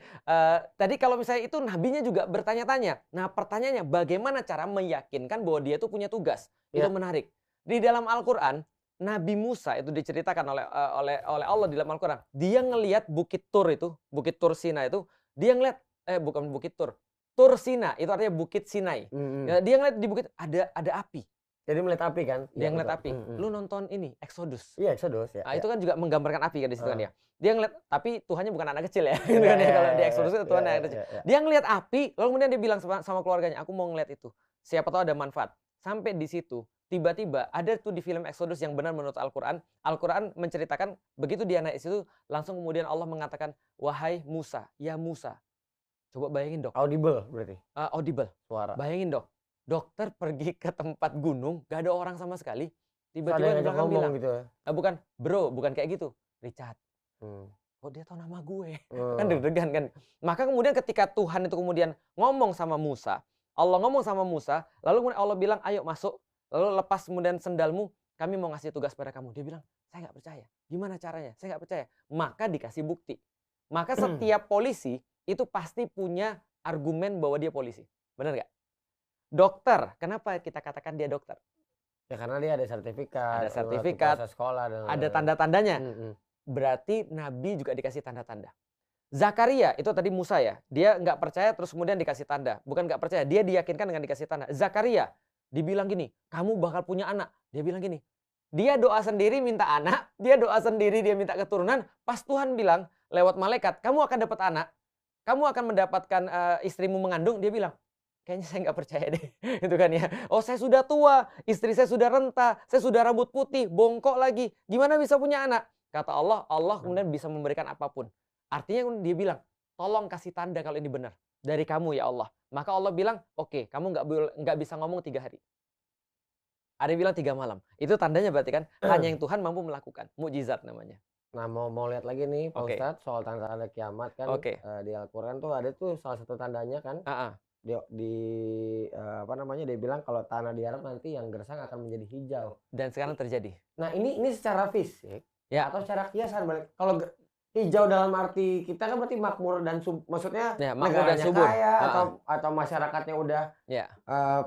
tadi kalau misalnya itu nabinya juga bertanya-tanya. Nah pertanyaannya bagaimana cara meyakinkan bahwa dia itu punya tugas? Itu menarik. Di dalam Al-Quran Nabi Musa itu diceritakan oleh Allah di dalam Al-Quran. Dia ngelihat Bukit Tur itu, Bukit Tur Sinai itu, dia ngeliat bukan Bukit Tur. Tur Sinai itu artinya Bukit Sinai. Ya, dia ngeliat di bukit ada api. Jadi melihat api kan? Dia ngeliat api. Lu nonton ini Exodus. Iya, Exodus ya. Nah, itu kan juga menggambarkan api kan di situ kan ya. Dia ngeliat, tapi Tuhannya bukan anak kecil ya. Gitu kan ya. Kalau di Exodus itu Tuhan anak kecil. Dia ngeliat api, lalu kemudian dia bilang sama keluarganya, aku mau ngeliat itu. Siapa tahu ada manfaat. Sampai di situ, tiba-tiba ada tuh di film Exodus yang benar menurut Al-Quran. Al-Quran menceritakan, begitu dia naik situ, langsung kemudian Allah mengatakan, wahai Musa, ya Musa. Coba bayangin dok. Audible berarti? Audible. Suara. Bayangin dok. Dokter pergi ke tempat gunung, gak ada orang sama sekali. Tiba-tiba di belakang bilang, gitu ya? Bukan, bro, bukan kayak gitu. Richard. Oh dia tahu nama gue. Kan deg-degan kan. Maka kemudian ketika Tuhan itu kemudian ngomong sama Musa, Allah ngomong sama Musa, lalu kemudian Allah bilang, ayo masuk. Lalu lepas kemudian sendalmu, kami mau ngasih tugas pada kamu. Dia bilang, saya nggak percaya. Gimana caranya? Saya nggak percaya. Maka dikasih bukti. Maka setiap polisi itu pasti punya argumen bahwa dia polisi. Benar nggak? Dokter, kenapa kita katakan dia dokter? Ya karena dia ada sertifikat. Ada sertifikat. Sekolah dan ada tanda-tandanya. Berarti Nabi juga dikasih tanda-tanda. Zakaria, itu tadi Musa ya. Dia nggak percaya terus kemudian dikasih tanda. Bukan nggak percaya, dia diyakinkan dengan dikasih tanda. Zakaria, dibilang gini, kamu bakal punya anak. Dia bilang gini, dia doa sendiri minta anak, dia doa sendiri dia minta keturunan. Pas Tuhan bilang lewat malaikat, kamu akan dapat anak, kamu akan mendapatkan istrimu mengandung. Dia bilang, kayaknya saya nggak percaya deh. Itu kan ya. Oh saya sudah tua, istri saya sudah renta, saya sudah rambut putih, bongkok lagi. Gimana bisa punya anak? Kata Allah, Allah kemudian bisa memberikan apapun. Artinya dia bilang, tolong kasih tanda kalau ini benar dari kamu ya Allah. Maka Allah bilang, oke, kamu nggak bisa ngomong 3 hari. Ada yang bilang 3 malam. Itu tandanya berarti kan hanya yang Tuhan mampu melakukan. Mukjizat namanya. Nah, mau lihat lagi nih Pak Ustadz soal tanda-tanda kiamat kan. Di Al-Qur'an tuh ada tuh salah satu tandanya kan. Apa namanya, dia bilang kalau tanah di Arab nanti yang gersang akan menjadi hijau. Dan sekarang terjadi. Nah, ini secara fisik atau secara kiasan. Kalau hijau dalam arti kita kan berarti makmur dan maksudnya makmur dan subur kaya atau masyarakatnya udah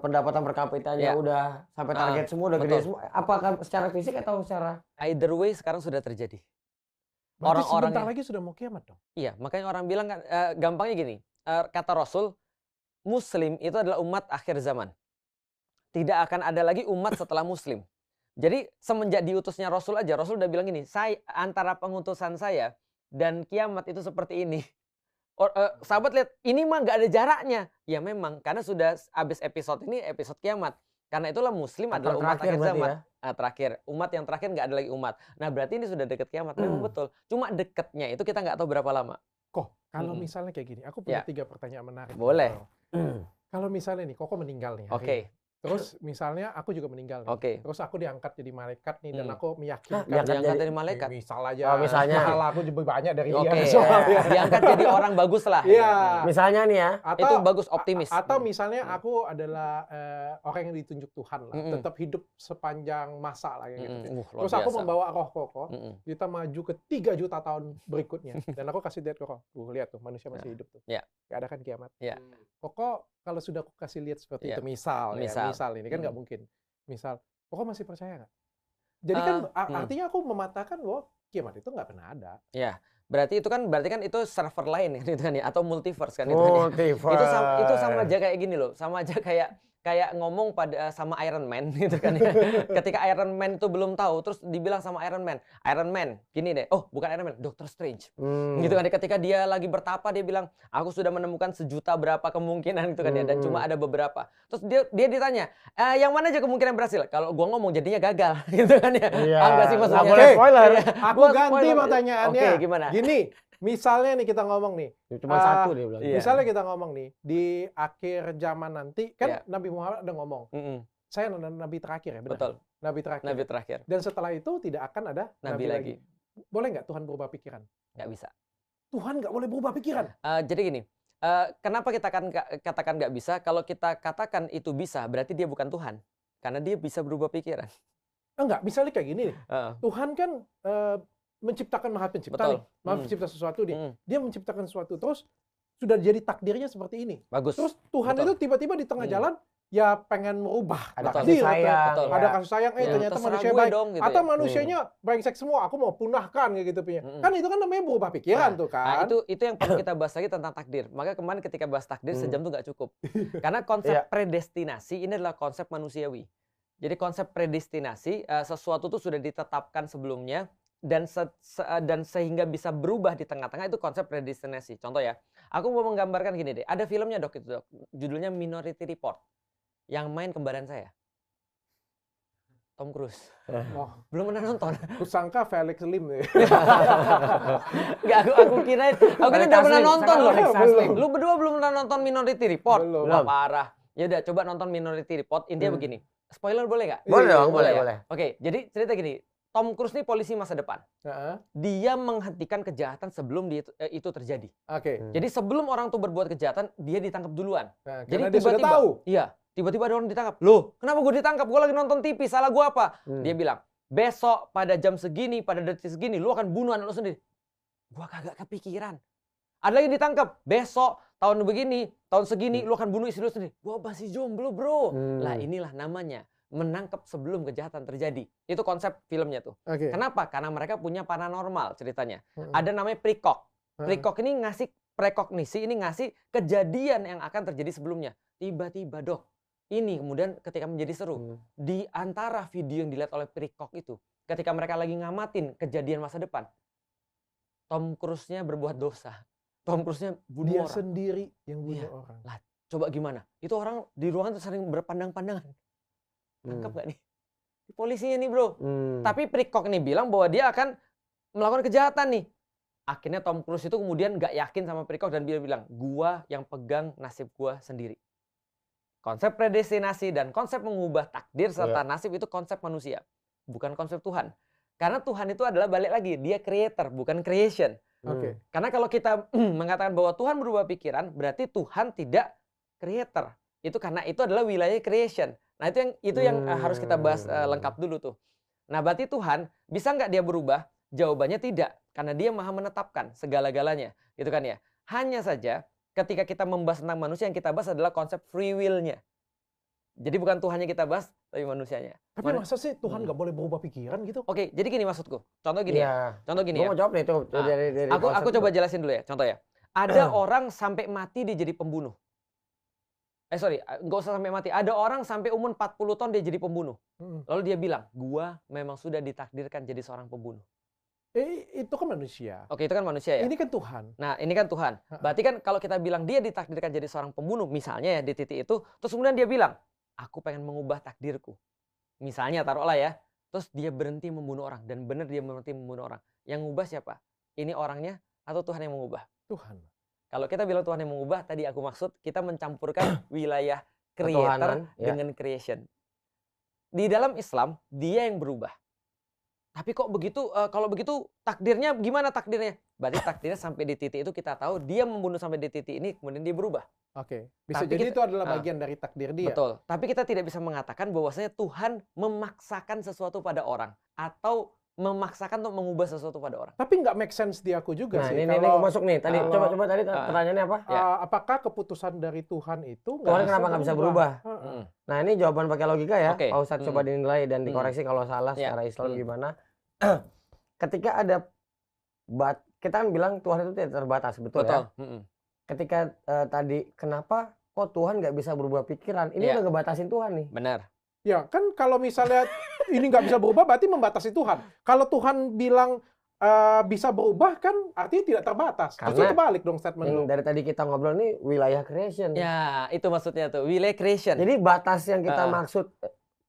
pendapatan per kapitanya udah sampai target semua, udah gede semua. Apakah secara fisik atau secara either way sekarang sudah terjadi. Orang-orang sebentar lagi sudah mau kiamat dong. Iya, makanya orang bilang kan gampangnya gini, kata Rasul, Muslim itu adalah umat akhir zaman. Tidak akan ada lagi umat setelah Muslim. Jadi semenjak diutusnya Rasul aja, Rasul udah bilang gini, antara pengutusan saya dan kiamat itu seperti ini. Sahabat lihat, ini mah nggak ada jaraknya. Ya memang, karena sudah habis episode ini, episode kiamat. Karena itulah Muslim adalah umat akhir zaman. Terakhir, umat yang terakhir nggak ada lagi umat. Nah berarti ini sudah dekat kiamat. Memang betul. Cuma dekatnya itu kita nggak tahu berapa lama. Kalau misalnya kayak gini, aku punya 3 pertanyaan menarik. Boleh. Kalau misalnya nih, Koko meninggal nih. Terus misalnya aku juga meninggal nih. Terus aku diangkat jadi malaikat nih dan aku meyakinkan. Diangkat jadi malaikat. Misal aja. Misalnya aku lebih banyak dari dia. Diangkat jadi orang bagus lah. Iya. Misalnya nih ya. Itu bagus, optimis. Atau misalnya aku adalah orang yang ditunjuk Tuhan lah. Tetap hidup sepanjang masa lah gitu. Terus aku membawa roh Koko. Kita maju ke 3 juta tahun berikutnya. Dan aku kasih lihat Koko. Lihat tuh manusia masih hidup tuh. Gak ada kan kiamat. Koko kalau sudah aku kasih lihat seperti itu, misal ini kan nggak mungkin. Misal, Koko masih percaya nggak? Jadi kan artinya aku mematahkan bahwa kiamat itu nggak pernah ada. Ya, berarti kan itu server lain gitu kan ya, atau multiverse kan multiverse. Itu sama aja kayak gini loh, sama aja kayak ngomong sama Iron Man gitu kan ya. Ketika Iron Man itu belum tahu, terus dibilang sama Iron Man, gini deh, oh bukan Iron Man, Doctor Strange. Gitu kan, ketika dia lagi bertapa dia bilang, aku sudah menemukan 1 juta berapa kemungkinan gitu kan ya, dan cuma ada beberapa. Terus dia ditanya, yang mana aja kemungkinan berhasil? Kalau gua ngomong jadinya gagal gitu kan ya. Enggak sih maksudnya. Boleh spoiler. Aku ganti pertanyaannya. Gimana? Gini, misalnya nih kita ngomong nih. Cuma 1 dia bilang. Misalnya kita ngomong nih, di akhir zaman nanti, kan Nabi Muhammad udah ngomong. Saya nabi terakhir ya, benar? Betul. Nabi terakhir. Dan setelah itu tidak akan ada nabi lagi. Boleh nggak Tuhan berubah pikiran? Nggak bisa. Tuhan nggak boleh berubah pikiran? Jadi gini, kenapa kita katakan nggak bisa? Kalau kita katakan itu bisa, berarti dia bukan Tuhan. Karena dia bisa berubah pikiran. Enggak, misalnya kayak gini nih. Tuhan kan menciptakan Maha Pencipta nih. Maha Pencipta sesuatu nih. Dia menciptakan sesuatu, terus sudah jadi takdirnya seperti ini. Bagus. Terus Tuhan itu tiba-tiba di tengah jalan, ya pengen merubah. Ada kasih sayang. Ada kasih sayang, ternyata manusia baik. Gitu atau manusianya brengsek semua, aku mau punahkan kayak gitu punya. Kan itu kan namanya berubah pikiran tuh kan. Itu yang perlu kita bahas lagi tentang takdir. Maka kemarin ketika bahas takdir sejam tuh nggak cukup. Karena konsep predestinasi ini adalah konsep manusiawi. Jadi konsep predestinasi, sesuatu tuh sudah ditetapkan sebelumnya, dan sehingga bisa berubah di tengah-tengah, itu konsep predestinasi. Contoh ya, aku mau menggambarkan gini deh. Ada filmnya dok, judulnya Minority Report, yang main kembaran saya, Tom Cruise. Belum pernah nonton. Aku sangka Felix Lim nih. Nggak, aku kira udah pernah nonton loh. Lu berdua belum pernah nonton Minority Report? Wah, parah. Ya udah, coba nonton Minority Report. Intinya begini. Spoiler boleh nggak? Boleh dong, boleh. Oke, jadi cerita gini. Tom Cruise ini polisi masa depan. Dia menghentikan kejahatan sebelum itu terjadi. Jadi sebelum orang tuh berbuat kejahatan, dia ditangkap duluan. Jadi dia sudah tahu. Iya, tiba-tiba ada orang ditangkap. Loh, kenapa gue ditangkap? Gue lagi nonton TV, salah gue apa? Dia bilang, besok pada jam segini, pada detik segini, lu akan bunuh anak lu sendiri. Gua kagak kepikiran. Ada lagi ditangkap, besok tahun begini, tahun segini, lu akan bunuh istri lu sendiri. Gua masih jomblo bro. Lah inilah namanya menangkap sebelum kejahatan terjadi. Itu konsep filmnya tuh. Kenapa? Karena mereka punya paranormal ceritanya. Ada namanya prekog. Prekog ini ngasih prekognisi, ini ngasih kejadian yang akan terjadi sebelumnya. Tiba-tiba dok, ini kemudian ketika menjadi seru. Di antara video yang dilihat oleh prekog itu, ketika mereka lagi ngamatin kejadian masa depan, Tom Cruise-nya berbuat dosa. Tom Cruise-nya bunuh orang. Dia sendiri yang bunuh orang. Lah, coba gimana? Itu orang di ruangan tuh sering berpandang-pandangan. Tangkap gak nih? Polisinya nih bro. Tapi prekog nih bilang bahwa dia akan melakukan kejahatan nih. Akhirnya Tom Cruise itu kemudian nggak yakin sama Peacock dan dia bilang, gua yang pegang nasib gua sendiri. Konsep predestinasi dan konsep mengubah takdir serta nasib itu konsep manusia, bukan konsep Tuhan. Karena Tuhan itu adalah balik lagi, dia creator, bukan creation. Karena kalau kita mengatakan bahwa Tuhan berubah pikiran, berarti Tuhan tidak creator. Itu karena itu adalah wilayah creation. Nah itu yang harus kita bahas lengkap dulu tuh. Nah berarti Tuhan bisa nggak dia berubah? Jawabannya tidak, karena dia maha menetapkan segala-galanya, gitu kan ya. Hanya saja ketika kita membahas tentang manusia, yang kita bahas adalah konsep free will-nya. Jadi bukan Tuhannya kita bahas, tapi manusianya. Tapi masa sih Tuhan nggak boleh berubah pikiran gitu? Oke, jadi gini maksudku. Contoh gini ya. Contoh gini ya. Mau jawab nih itu dari aku coba jelasin dulu ya. Contoh ya. Ada orang sampai mati dia jadi pembunuh. Nggak usah sampai mati. Ada orang sampai umur 40 tahun dia jadi pembunuh. Lalu dia bilang, gua memang sudah ditakdirkan jadi seorang pembunuh. Itu kan manusia. Oke, itu kan manusia ya. Ini kan Tuhan. Nah, ini kan Tuhan. Berarti kan kalau kita bilang dia ditakdirkan jadi seorang pembunuh, misalnya ya di titik itu, terus kemudian dia bilang, aku pengen mengubah takdirku. Misalnya taruhlah ya, terus dia berhenti membunuh orang dan benar dia berhenti membunuh orang. Yang mengubah siapa? Ini orangnya atau Tuhan yang mengubah? Tuhan. Kalau kita bilang Tuhan yang mengubah, tadi aku maksud kita mencampurkan wilayah creator dengan creation. Di dalam Islam, dia yang berubah. Tapi kok begitu, kalau begitu takdirnya gimana takdirnya? Berarti takdirnya sampai di titik itu kita tahu dia membunuh sampai di titik ini, kemudian dia berubah. Bisa jadi itu adalah bagian dari takdir dia. Betul. Tapi kita tidak bisa mengatakan bahwasanya Tuhan memaksakan sesuatu pada orang atau memaksakan untuk mengubah sesuatu pada orang. Tapi nggak make sense di aku juga sih. Ini masuk nih. Tadi coba tadi pertanyaannya apa? Apakah keputusan dari Tuhan itu Tuhan kenapa nggak bisa berubah? Nah ini jawaban pakai logika ya. Pak Ustadz coba dinilai dan dikoreksi kalau salah secara Islam gimana. Ketika ada kita kan bilang Tuhan itu tidak terbatas, betul ya? Ketika tadi kenapa kok Tuhan nggak bisa berubah pikiran? Ini udah ngebatasin Tuhan nih. Benar. Ya kan kalau misalnya ini nggak bisa berubah berarti membatasi Tuhan. Kalau Tuhan bilang bisa berubah kan artinya tidak terbatas. Justru kebalik dong statement. Dari tadi kita ngobrol nih wilayah creation. Ya itu maksudnya tuh wilayah creation. Jadi batas yang kita maksud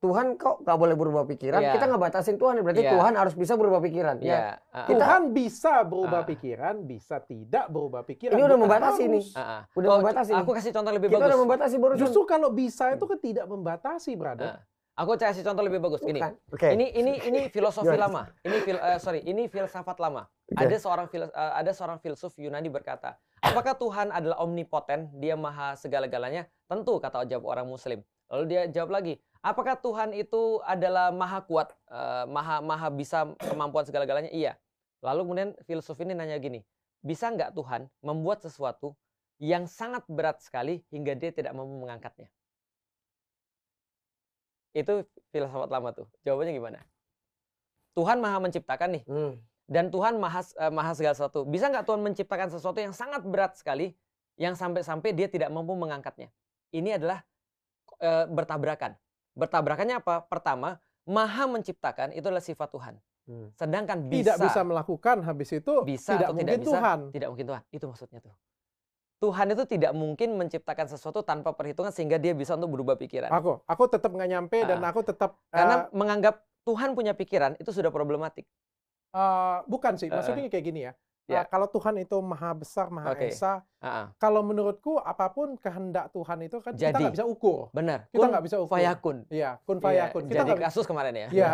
Tuhan kok nggak boleh berubah pikiran, kita nggak batasin Tuhan, berarti Tuhan harus bisa berubah pikiran. Tuhan bisa berubah pikiran, bisa tidak berubah pikiran. Ini udah membatasi nih. Udah membatasi. Aku kasih contoh lebih bagus. Kita udah membatasi barusan. Justru kalau bisa itu kan tidak membatasi, brother. Aku kasih contoh lebih bagus. Gini. Ini filosofi lama. Ini filsafat lama. Ada seorang filsuf Yunani berkata, apakah Tuhan adalah omnipoten, dia maha segala-galanya? Tentu, kata jawab orang Muslim. Lalu dia jawab lagi, apakah Tuhan itu adalah maha kuat, maha bisa kemampuan segala-galanya? Iya. Lalu kemudian filsuf ini nanya gini, bisa nggak Tuhan membuat sesuatu yang sangat berat sekali hingga dia tidak mampu mengangkatnya? Itu filsafat lama tuh. Jawabannya gimana? Tuhan maha menciptakan nih. Dan Tuhan maha segala sesuatu. Bisa nggak Tuhan menciptakan sesuatu yang sangat berat sekali yang sampai-sampai dia tidak mampu mengangkatnya? Ini adalah bertabrakan. Bertabrakannya apa? Pertama, maha menciptakan itu adalah sifat Tuhan. Sedangkan tidak bisa melakukan, habis itu bisa tidak mungkin Tuhan. Tidak mungkin Tuhan. Itu maksudnya tuh. Tuhan itu tidak mungkin menciptakan sesuatu tanpa perhitungan sehingga dia bisa untuk berubah pikiran. Aku tetap nggak nyampe dan aku tetap karena menganggap Tuhan punya pikiran itu sudah problematik. Bukan sih, maksudnya kayak gini ya. Kalau Tuhan itu maha besar, maha esa, kalau menurutku apapun kehendak Tuhan itu kan kita nggak bisa ukur. Benar. Kita nggak bisa ukur. Fayakun. Iya, kun fayakun. Kita jadi kasus kemarin ya. Iya.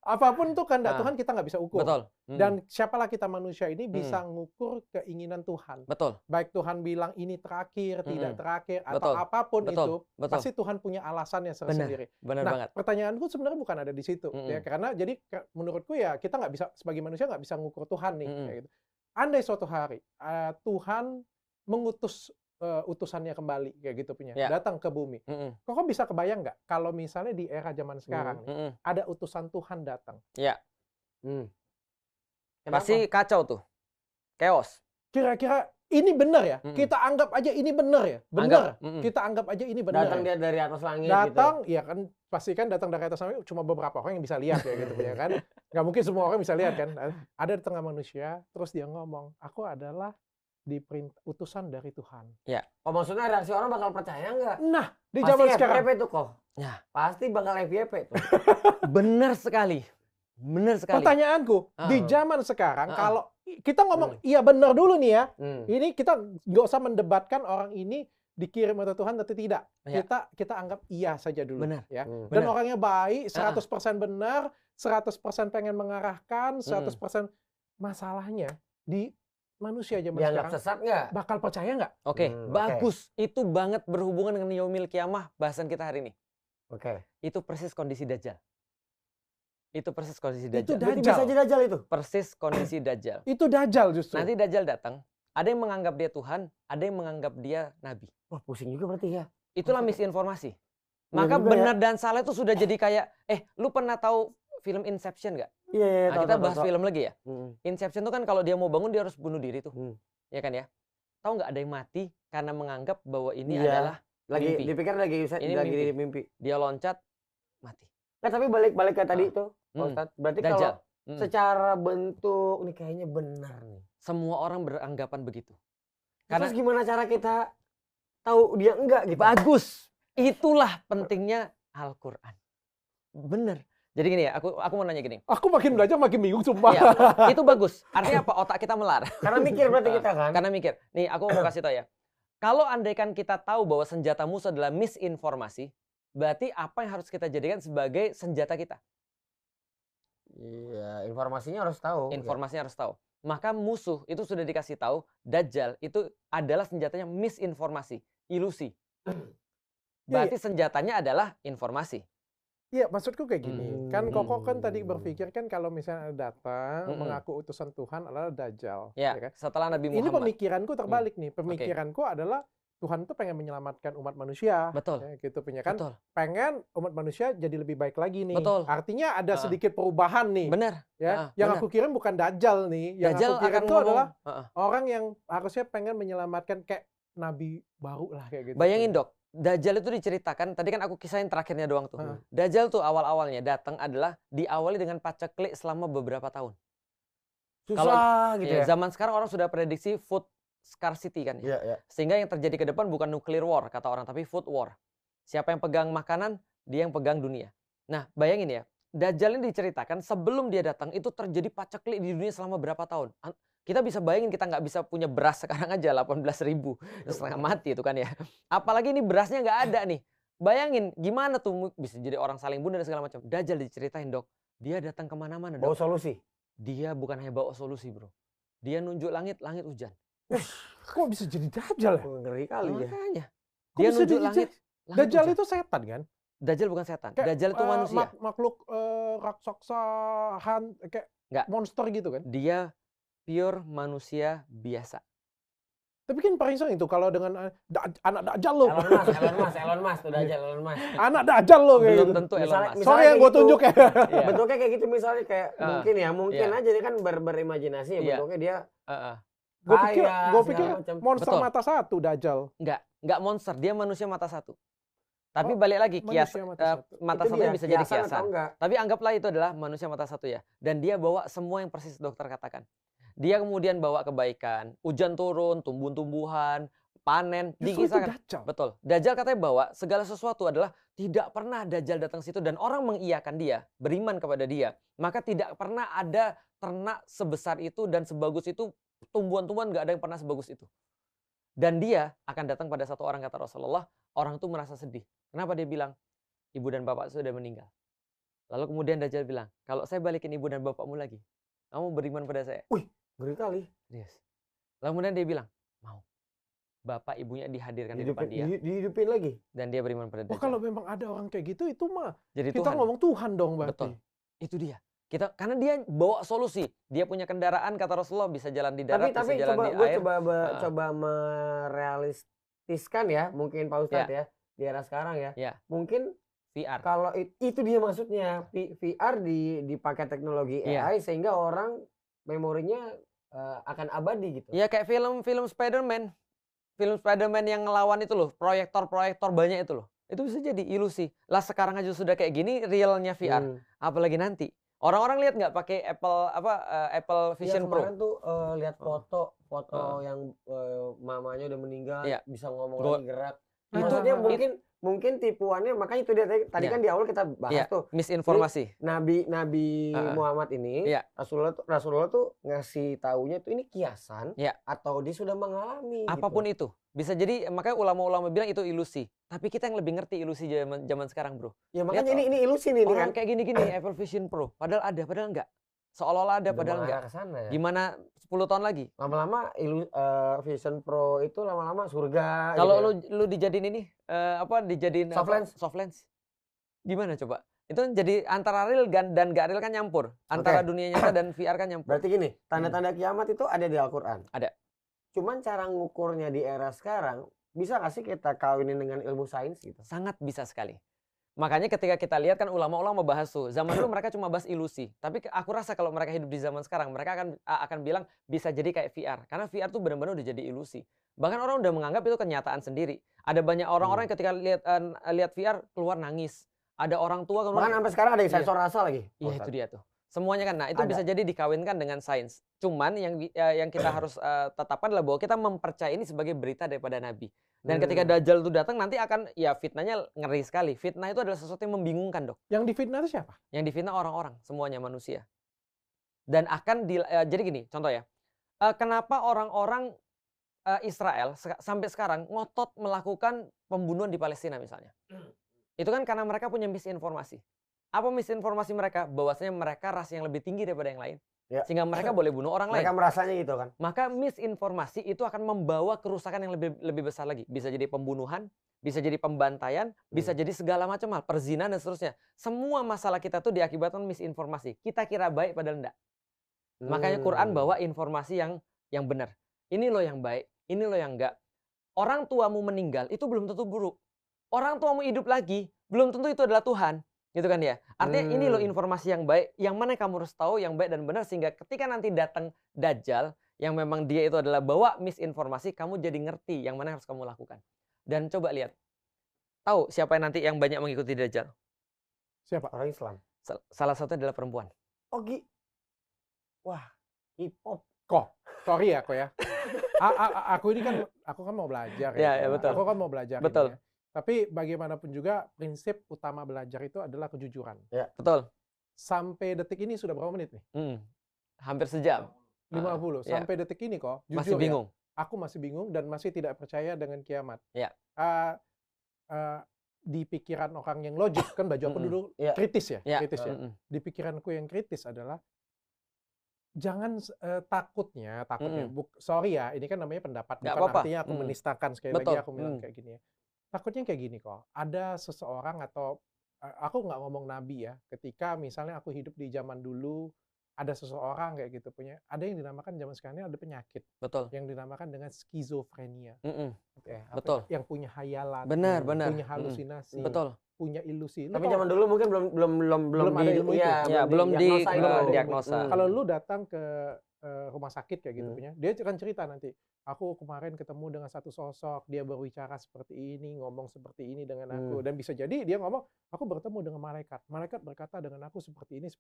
Apapun itu kehendak Tuhan kita nggak bisa ukur. Betul. Dan siapalah kita manusia ini bisa ngukur keinginan Tuhan. Betul. Baik Tuhan bilang ini terakhir, tidak terakhir, atau apapun itu, pasti Tuhan punya alasannya sendiri. Benar banget. Pertanyaanku sebenarnya bukan ada di situ, ya karena jadi menurutku ya kita nggak bisa sebagai manusia nggak bisa ngukur Tuhan nih. Kayak gitu. Andai suatu hari Tuhan mengutus utusannya kembali kayak gitu punya datang ke bumi. Kok bisa kebayang nggak kalau misalnya di era zaman sekarang ada utusan Tuhan datang? Ya. Pasti kacau tuh. Chaos. Kira-kira ini benar ya? Kita anggap aja ini benar ya? Benar. Kita anggap aja ini benar. Datang dia dari atas langit datang, gitu. Ya kan pasti kan datang dari atas langit cuma beberapa orang yang bisa lihat ya gitu ya kan. Nggak mungkin semua orang bisa lihat kan. Ada di tengah manusia, terus dia ngomong, aku adalah utusan dari Tuhan. Ya. Oh maksudnya reaksi orang bakal percaya nggak? Nah, di zaman sekarang. FYP tuh kok. Ya. Pasti bakal FYP tuh. Benar sekali. Benar sekali. Pertanyaanku, di zaman sekarang kalau kita ngomong iya benar dulu nih ya. Ini kita nggak usah mendebatkan orang ini dikirim oleh Tuhan atau tidak. Kita anggap iya saja dulu. Benar. Ya. Dan orangnya baik, 100% benar, 100% pengen mengarahkan, 100% masalahnya di manusia zaman sekarang. Sesat nggak? Bakal percaya nggak? Oke, bagus. Itu banget berhubungan dengan yaumil qiyamah bahasan kita hari ini. Oke. Itu persis kondisi Dajjal. Itu persis kondisi Itu Dajjal. Bisa aja Dajjal itu? Persis kondisi Dajjal. Itu Dajjal justru. Nanti Dajjal datang, ada yang menganggap dia Tuhan, ada yang menganggap dia nabi. Wah, pusing juga berarti ya. Itulah misinformasi. Maka benar dan salah itu sudah jadi kayak, lu pernah tahu film Inception nggak? Iya. Nah, kita bahas film lagi ya. Inception tuh kan kalau dia mau bangun dia harus bunuh diri tuh, ya kan ya? Tahu nggak ada yang mati karena menganggap bahwa ini adalah lagi mimpi. Dipikir lagi mimpi. Dia loncat mati. Nah, tapi balik ke tadi itu, Ustadz. Berarti Dajjal. kalau secara bentuk nih kayaknya benar nih. Semua orang beranggapan begitu. Karena terus gimana cara kita tahu dia enggak gitu? Bagus. Itulah pentingnya Al-Qur'an. Bener. Jadi gini ya, aku mau nanya gini. Aku makin belajar makin bingung sumpah. Iya, itu bagus. Artinya apa? Otak kita melar. Karena mikir berarti kita kan. Karena mikir. Nih, aku mau kasih tau ya. Kalau andaikan kita tahu bahwa senjata musuh adalah misinformasi, berarti apa yang harus kita jadikan sebagai senjata kita? Iya, informasinya harus tahu. Informasinya harus tahu. Maka musuh itu sudah dikasih tahu, Dajjal itu adalah senjatanya misinformasi, ilusi. Berarti senjatanya adalah informasi. Iya, maksudku kayak gini. Kan Koko kan tadi berpikir kan kalau misalnya datang mengaku utusan Tuhan adalah Dajjal. Ya kan? Setelah Nabi Muhammad. Ini pemikiranku terbalik nih. Pemikiranku adalah Tuhan tuh pengen menyelamatkan umat manusia. Betul. Ya, gitu punya kan. Betul. Pengen umat manusia jadi lebih baik lagi nih. Betul. Artinya ada sedikit perubahan nih. Benar. Ya, yang aku kirim bukan Dajjal nih. Yang Dajjal aku kirim itu adalah orang yang harusnya pengen menyelamatkan kayak nabi baru lah kayak gitu. Bayangin dok, Dajjal itu diceritakan, tadi kan aku kisahin terakhirnya doang tuh. Dajjal tuh awal-awalnya datang adalah diawali dengan paceklik selama beberapa tahun. Susah Kalau gitu ya. Zaman sekarang orang sudah prediksi food scarcity kan ya. Sehingga yang terjadi ke depan bukan nuclear war kata orang, tapi food war. Siapa yang pegang makanan, dia yang pegang dunia. Nah, bayangin ya, Dajjal ini diceritakan sebelum dia datang itu terjadi paceklik di dunia selama berapa tahun. Kita bisa bayangin kita nggak bisa punya beras sekarang aja 18.000 setengah mati itu kan ya. Apalagi ini berasnya nggak ada nih. Bayangin gimana tuh bisa jadi orang saling bunuh dan segala macam. Dajjal diceritain dok, dia datang kemana-mana dok. Bawa solusi. Dia bukan hanya bawa solusi bro. Dia nunjuk langit hujan. Kok bisa jadi Dajjal ya? Ngeri kali ya. Makanya. Dia nunjuk langit Dajjal hujan. Itu setan kan? Dajjal bukan setan. Kayak, Dajjal itu manusia. Makhluk raksasa, kayak nggak. Monster gitu kan? Dia pure manusia biasa. Tapi kan paling sering itu kalau dengan anak Dajjal lo. Elon Musk tuh Dajjal, Elon Musk. Anak Dajjal lo kayak Belum gitu. tentu Elon Musk. Soalnya yang gue tunjuk ya. Bentuknya kayak gitu misalnya kayak mungkin aja dia kan berimajinasi ya bentuknya dia. Gue pikir monster mata satu Dajjal. Enggak monster, dia manusia mata satu. Tapi balik lagi mata satu bisa jadi kiasan. Tapi anggaplah itu adalah manusia mata satu ya. Dan dia bawa semua yang persis dokter katakan. Dia kemudian bawa kebaikan, hujan turun, tumbuh-tumbuhan, panen, dikisahkan. Betul. Dajjal katanya bawa segala sesuatu adalah tidak pernah Dajjal datang situ dan orang mengiyakan dia, beriman kepada dia. Maka tidak pernah ada ternak sebesar itu dan sebagus itu, tumbuhan-tumbuhan nggak ada yang pernah sebagus itu. Dan dia akan datang pada satu orang kata Rasulullah, orang itu merasa sedih. Kenapa dia bilang? Ibu dan bapak sudah meninggal. Lalu kemudian Dajjal bilang, kalau saya balikin ibu dan bapakmu lagi, kamu beriman pada saya. Wih, ngeri kali. Yes. Lalu kemudian dia bilang, mau. Bapak ibunya dihadirkan di depan dia. Dihidupin lagi. Dan dia beriman pada Dajjal. Kalau memang ada orang kayak gitu, itu mah jadi kita Tuhan. ngomong Tuhan dong berarti. Betul. Itu dia. Karena dia bawa solusi. Dia punya kendaraan kata Rasulullah bisa jalan di darat, bisa jalan di air. Coba merealistiskan ya, mungkin Pak Ustadz ya, di era sekarang ya. Mungkin VR. Kalau itu dia maksudnya, VR dipakai teknologi AI sehingga orang memorinya akan abadi gitu. Ya kayak film Spider-Man. Film Spider-Man yang ngelawan itu loh, proyektor banyak itu loh. Itu bisa jadi ilusi. Lah sekarang aja sudah kayak gini realnya VR. Apalagi nanti. Orang-orang lihat nggak pakai Apple Vision Pro? Kemarin tuh lihat foto yang mamanya udah meninggal, bisa ngomong lagi gerak. Itu dia mungkin tipuannya, makanya itu dia tadi kan di awal kita bahas tuh misinformasi. Nabi Muhammad ini Rasulullah tuh ngasih taunya tuh ini kiasan atau dia sudah mengalami apapun gitu. Itu bisa jadi, makanya ulama-ulama bilang itu ilusi, tapi kita yang lebih ngerti ilusi zaman sekarang, bro. Ya makanya ini ilusi nih orang kan kayak gini Apple Vision Pro padahal enggak, seolah-olah ada padahal enggak. Ya. Gimana 10 tahun lagi lama-lama Vision Pro itu lama-lama surga kalau gitu lu dijadiin ini dijadiin soft lens gimana coba, itu jadi antara real dan gak real kan nyampur, antara dunia nyata dan VR kan nyampur. Berarti gini, tanda-tanda kiamat itu ada di Al-Quran, ada, cuman cara ngukurnya di era sekarang bisa gak sih kita kawinin dengan ilmu sains gitu? Sangat bisa sekali. Makanya ketika kita lihat kan ulama-ulama bahas tuh, zaman dulu mereka cuma bahas ilusi. Tapi aku rasa kalau mereka hidup di zaman sekarang, mereka akan bilang bisa jadi kayak VR. Karena VR tuh benar-benar udah jadi ilusi. Bahkan orang udah menganggap itu kenyataan sendiri. Ada banyak orang-orang ketika lihat VR keluar nangis. Ada orang tua keluar. Bahkan sampai sekarang ada yang sensor rasa lagi. Iya itu dia tuh. Semuanya kan. Nah itu bisa jadi dikawinkan dengan sains. Cuman yang kita harus tetapkan adalah bahwa kita mempercayai ini sebagai berita daripada Nabi. Dan ketika Dajjal itu datang nanti akan fitnahnya ngeri sekali. Fitnah itu adalah sesuatu yang membingungkan, Dok. Yang difitnah itu siapa? Yang difitnah orang-orang, semuanya manusia. Dan akan jadi gini, contoh ya. Kenapa orang-orang Israel sampai sekarang ngotot melakukan pembunuhan di Palestina misalnya? Itu kan karena mereka punya misinformasi. Apa misinformasi mereka? Bahwasanya mereka ras yang lebih tinggi daripada yang lain. Sehingga mereka boleh bunuh orang lain. Mereka merasanya gitu kan. Maka misinformasi itu akan membawa kerusakan yang lebih besar lagi. Bisa jadi pembunuhan, bisa jadi pembantaian, bisa jadi segala macam hal, perzinahan dan seterusnya. Semua masalah kita tuh diakibatkan misinformasi. Kita kira baik padahal enggak. Makanya Quran bawa informasi yang benar. Ini loh yang baik, ini loh yang enggak. Orang tuamu meninggal itu belum tentu buruk. Orang tuamu hidup lagi belum tentu itu adalah Tuhan. Gitu kan ya. Artinya ini loh informasi yang baik, yang mana kamu harus tahu yang baik dan benar, sehingga ketika nanti datang Dajjal yang memang dia itu adalah bawa misinformasi, kamu jadi ngerti yang mana harus kamu lakukan. Dan coba lihat. Tahu siapa yang nanti yang banyak mengikuti Dajjal? Siapa? Orang Islam. Salah satu adalah perempuan. Wah, hip-hop. Sorry ya, aku ini kan mau belajar ya. Betul. Aku kan mau belajar. Betul. Ini, ya. Tapi bagaimanapun juga prinsip utama belajar itu adalah kejujuran. Ya, betul. Sampai detik ini sudah berapa menit nih? Hampir sejam. 50. Sampai detik ini kok. Jujur masih bingung. Ya, aku masih bingung dan masih tidak percaya dengan kiamat. Ya. Di pikiran orang yang logik kan baju aku dulu kritis ya. Kritis ya. Di pikiranku yang kritis adalah jangan takutnya. Sorry ya, ini kan namanya pendapat. Bukan artinya aku menistakan sekali lagi aku bilang kayak gini ya. Takutnya kayak gini kok, ada seseorang atau aku nggak ngomong nabi ya, ketika misalnya aku hidup di zaman dulu, ada seseorang kayak gitu punya, ada yang dinamakan zaman sekarang ini ada penyakit, yang dinamakan dengan skizofrenia, betul, yang punya hayalan, benar, punya halusinasi, punya ilusi. Tapi zaman dulu mungkin belum ada ilmu itu, belum diagnosa. Kalau lu datang ke rumah sakit kayak gitu punya, dia akan cerita nanti, aku kemarin ketemu dengan satu sosok, dia berbicara seperti ini, ngomong seperti ini dengan aku, dan bisa jadi dia ngomong, aku bertemu dengan malaikat berkata dengan aku seperti ini.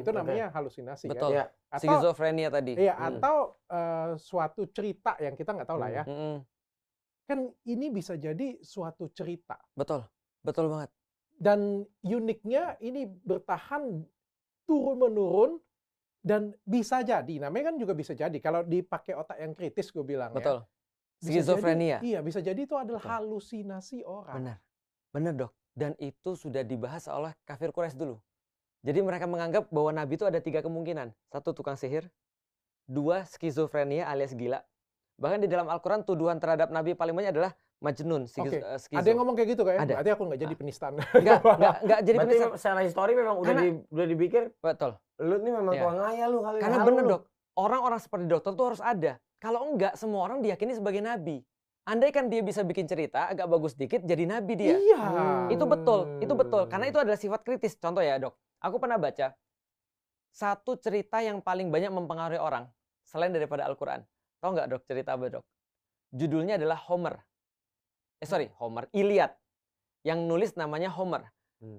Itu namanya halusinasi. Betul. Ya. Skizofrenia tadi. Iya, atau suatu cerita yang kita nggak tahu lah ya. Kan ini bisa jadi suatu cerita. Betul banget. Dan uniknya ini bertahan turun-menurun. Dan bisa jadi, namanya kan juga bisa jadi, kalau dipakai otak yang kritis gue bilang betul. Ya. Skizofrenia. Iya, bisa jadi itu adalah halusinasi orang. Benar Dok. Dan itu sudah dibahas oleh kafir Quraisy dulu. Jadi mereka menganggap bahwa Nabi itu ada 3 kemungkinan. 1, tukang sihir. 2, skizofrenia alias gila. Bahkan di dalam Al-Quran tuduhan terhadap Nabi paling banyak adalah majnun, skizo. Ada yang ngomong kayak gitu kayak? Berarti aku nggak jadi penistaan. Nggak jadi penistaan. Secara histori memang udah dipikir. Betul. Lu ini memang tua ngaya lu kali. Karena bener Dok, orang-orang seperti dokter tuh harus ada. Kalau enggak, semua orang diyakini sebagai nabi. Andai kan dia bisa bikin cerita agak bagus dikit, jadi nabi dia. Iya. Itu betul. Karena itu adalah sifat kritis. Contoh ya Dok, aku pernah baca satu cerita yang paling banyak mempengaruhi orang selain daripada Al-Quran. Tahu nggak Dok cerita apa Dok? Judulnya adalah Homer. Iliad. Yang nulis namanya Homer.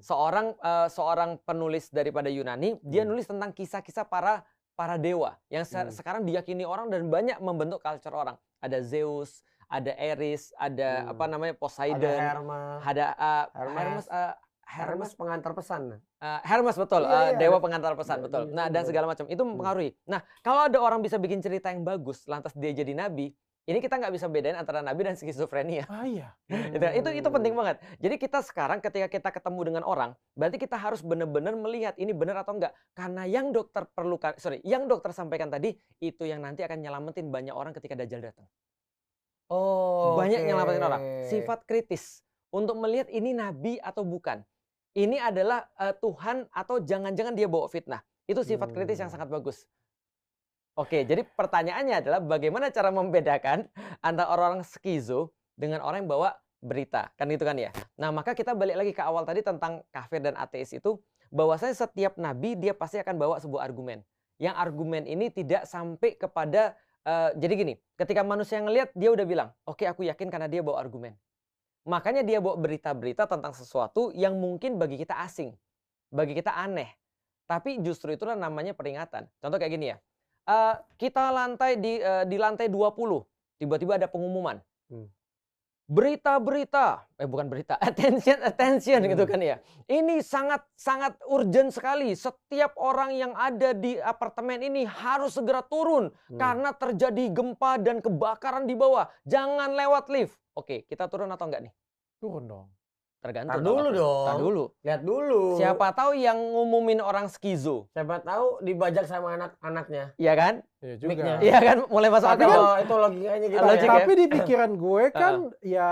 Seorang penulis daripada Yunani, dia nulis tentang kisah-kisah para dewa yang sekarang diyakini orang dan banyak membentuk culture orang. Ada Zeus, ada Eris, ada apa namanya Poseidon, ada Hermes pengantar pesan. Hermes betul, dewa pengantar pesan betul. Nah, dan segala macam itu mempengaruhi. Nah, kalau ada orang bisa bikin cerita yang bagus, lantas dia jadi nabi, ini kita nggak bisa bedain antara nabi dan skizofrenia. Iya. Itu penting banget. Jadi kita sekarang ketika kita ketemu dengan orang, berarti kita harus benar-benar melihat ini benar atau enggak. Karena yang dokter yang dokter sampaikan tadi itu yang nanti akan nyelamatin banyak orang ketika Dajjal datang. Banyak nyelamatin orang. Sifat kritis untuk melihat ini nabi atau bukan. Ini adalah Tuhan atau jangan-jangan dia bawa fitnah. Itu sifat kritis yang sangat bagus. Oke, jadi pertanyaannya adalah bagaimana cara membedakan antara orang skizo dengan orang yang bawa berita. Kan itu kan ya. Nah, maka kita balik lagi ke awal tadi tentang kafir dan ateis itu. Bahwasanya setiap nabi dia pasti akan bawa sebuah argumen. Yang argumen ini tidak sampai kepada... jadi gini, ketika manusia ngelihat dia udah bilang, oke aku yakin karena dia bawa argumen. Makanya dia bawa berita-berita tentang sesuatu yang mungkin bagi kita asing. Bagi kita aneh. Tapi justru itulah namanya peringatan. Contoh kayak gini ya. Kita di lantai 20. Tiba-tiba ada pengumuman. Berita-berita. Bukan berita. Attention gitu kan ya. Ini sangat urgent sekali. Setiap orang yang ada di apartemen ini harus segera turun. Karena terjadi gempa dan kebakaran di bawah. Jangan lewat lift. Oke, kita turun atau enggak nih? Turun dong. Tergantung. Tar dulu dong. Tar dulu. Lihat dulu. Siapa tahu yang ngumumin orang skizo. Siapa tahu dibajak sama anak-anaknya. Iya kan? Iya juga. Iya kan? Mulai masuk akal. Itu logikanya gitu. Tapi di pikiran gue kan ya...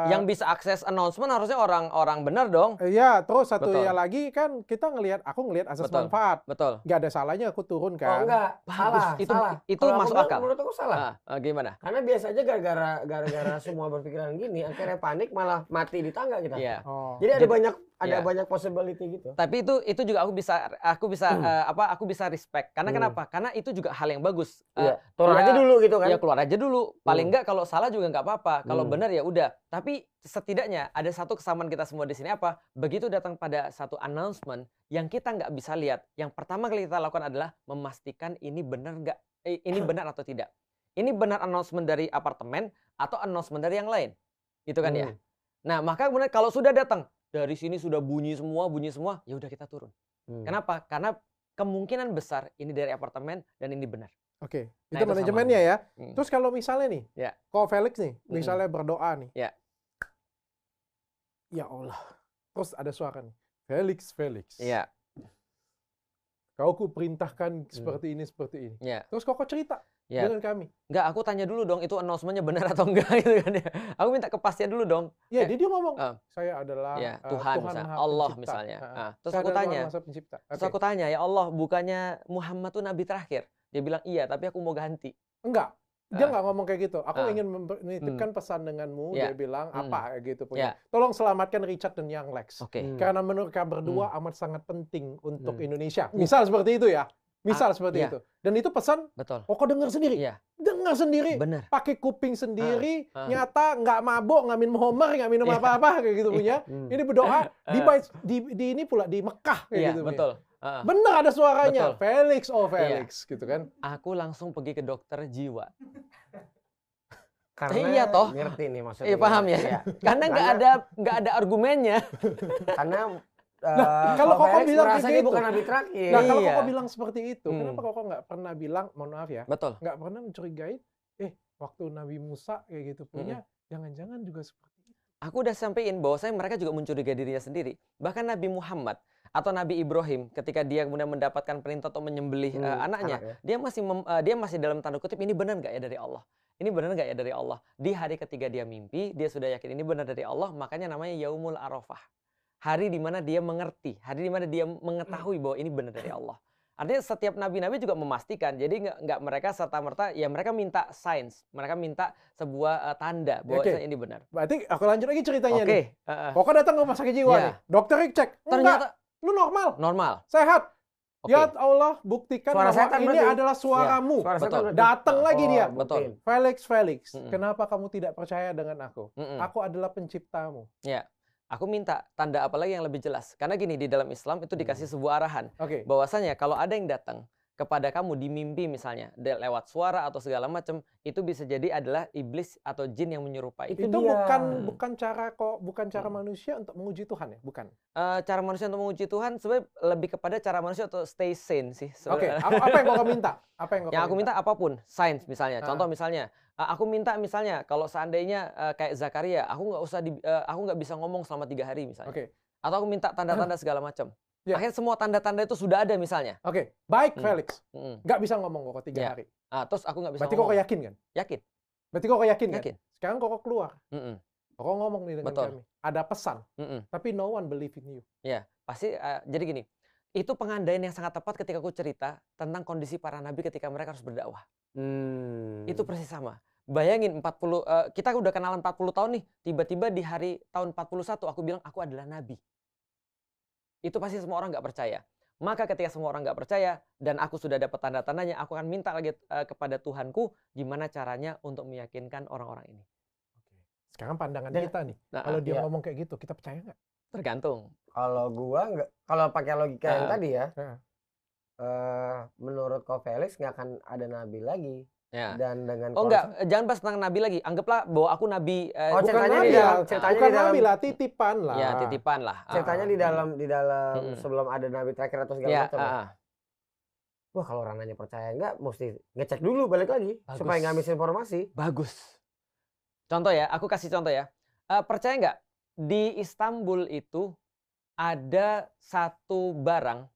Yang bisa akses announcement harusnya orang-orang benar dong. Iya, terus satu ya lagi kan kita aku ngelihat asas manfaat. Betul. Nggak ada salahnya aku turun kan. Oh enggak, salah. Itu masuk akal. Menurut aku salah. Gimana? Karena biasanya gara-gara semua berpikiran gini, akhirnya panik malah mati di tangga kita. Iya. Jadi ada banyak possibility gitu. Tapi itu juga aku bisa respect. Karena kenapa? Karena itu juga hal yang bagus. Turun aja dulu gitu kan. Ya keluar aja dulu. Paling enggak kalau salah juga nggak apa-apa. Kalau benar ya udah. Tapi setidaknya ada satu kesamaan kita semua di sini apa? Begitu datang pada satu announcement yang kita nggak bisa lihat. Yang pertama kali kita lakukan adalah memastikan ini benar nggak? Ini benar atau tidak? Ini benar announcement dari apartemen atau announcement dari yang lain? Itu kan ya. Nah, maka kemudian kalau sudah datang dari sini sudah bunyi semua, ya udah kita turun. Kenapa? Karena kemungkinan besar ini dari apartemen dan ini benar. Oke, itu manajemennya ya. Terus kalau misalnya nih, kalau Felix nih, misalnya berdoa nih. Ya Allah. Terus ada suara nih. Felix. Iya. Kau ku perintahkan seperti ini. Terus kau cerita dengan kami. Enggak, aku tanya dulu dong itu announcement-nya benar atau enggak gitu kan ya. Aku minta kepastian dulu dong. Iya, dia ngomong, saya adalah Tuhan misalnya, Allah misalnya. Terus aku tanya, ya Allah, bukannya Muhammad tuh nabi terakhir? Dia bilang, iya, tapi aku mau ganti. Enggak. Dia nggak ngomong kayak gitu. Aku ingin menitipkan pesan denganmu. Dia bilang apa gitu punya. Tolong selamatkan Richard dan Young Lex. Karena menurut kami berdua amat sangat penting untuk Indonesia. Misal seperti itu ya. Itu. Dan itu pesan. Betul. Kau dengar sendiri. Dengar sendiri. Benar. Pakai kuping sendiri. Nyata nggak mabok, nggak minum homer, nggak minum apa-apa kayak gitu punya. Ini berdoa di ini pula di Mekah kayak gitu. Betul. Benar ada suaranya. Betul. Felix gitu kan. Aku langsung pergi ke dokter jiwa. Karena iya toh. Ngerti nih maksudnya. Iya paham ya. Karena nggak ada argumennya. Karena kalau Koko bilang kayak gitu, bukan nabi terakhir. Nah, kalau Koko bilang seperti itu, kenapa Koko nggak pernah bilang, mohon maaf ya, betul, nggak pernah mencurigai, waktu Nabi Musa kayak gitu punya, jangan-jangan juga seperti itu. Aku udah sampein bahwasanya mereka juga mencurigai dirinya sendiri. Bahkan Nabi Muhammad atau Nabi Ibrahim ketika dia kemudian mendapatkan perintah untuk menyembelih anaknya, dia masih dalam tanda kutip ini benar nggak ya dari Allah? Ini benar nggak ya dari Allah? Di hari ketiga dia mimpi, dia sudah yakin ini benar dari Allah, makanya namanya Yaumul Arafah. Hari di mana dia mengerti, hari di mana dia mengetahui bahwa ini benar dari Allah. Artinya setiap nabi-nabi juga memastikan. Jadi nggak mereka serta-merta, ya mereka minta signs, mereka minta sebuah tanda bahwa ini benar. Berarti aku lanjut lagi ceritanya nih. Kok datang ke rumah sakit jiwa nih, dokter cek, ternyata lu normal, sehat. Ya Allah, buktikan bahwa ini adalah suaramu. Datang lagi dia. Betul. Felix, kenapa kamu tidak percaya dengan aku? Aku adalah penciptamu. Ya. Aku minta tanda apa lagi yang lebih jelas. Karena gini, di dalam Islam itu dikasih sebuah arahan. Bahwasanya kalau ada yang datang, kepada kamu di mimpi misalnya lewat suara atau segala macam, itu bisa jadi adalah iblis atau jin yang menyerupai. Itu bukan cara manusia untuk menguji Tuhan ya, bukan? Cara manusia untuk menguji Tuhan sebenarnya lebih kepada cara manusia untuk stay sane sih. Oke, apa yang kau minta? Yang aku minta apapun, sains misalnya. Contoh misalnya, aku minta misalnya kalau seandainya kayak Zakaria, aku nggak bisa ngomong selama 3 hari misalnya. Oke. Atau aku minta tanda-tanda segala macam. Akhirnya semua tanda-tanda itu sudah ada misalnya. Oke, baik Felix. Nggak bisa ngomong kok 3 hari. Terus aku nggak bisa Berarti ngomong. kok yakin kan? Yakin. Berarti kok yakin kan? Yakin. Sekarang kok keluar. Kok ngomong nih dengan kami. Ada pesan. Tapi no one believe in you. Ya, pasti jadi gini. Itu pengandaian yang sangat tepat ketika aku cerita tentang kondisi para nabi ketika mereka harus berdakwah. Itu persis sama. Bayangin kita udah kenalan 40 tahun nih, tiba-tiba di hari tahun 41 aku bilang aku adalah nabi. Itu pasti semua orang nggak percaya. Maka ketika semua orang nggak percaya dan aku sudah dapat tanda-tandanya, aku akan minta lagi kepada Tuhanku gimana caranya untuk meyakinkan orang-orang ini. Sekarang pandangan kita nih, kalau dia ngomong kayak gitu, kita percaya nggak? Tergantung. Kalau gua nggak, kalau pakai logika yang tadi ya, menurut Ko Felix nggak akan ada nabi lagi. Ya. Dan dengan jangan bahas tentang nabi lagi. Anggaplah bahwa aku nabi. Bukan nabi lah, bukan nabi lah, titipan lah. Ya, titipan lah. Ceritanya di dalam sebelum ada nabi terakhir atau segala macam. Wah, kalau orang nanya percaya nggak, mesti ngecek dulu balik lagi supaya nggak misinformasi. Bagus. Contoh ya, aku kasih contoh ya. Percaya nggak di Istanbul itu ada satu barang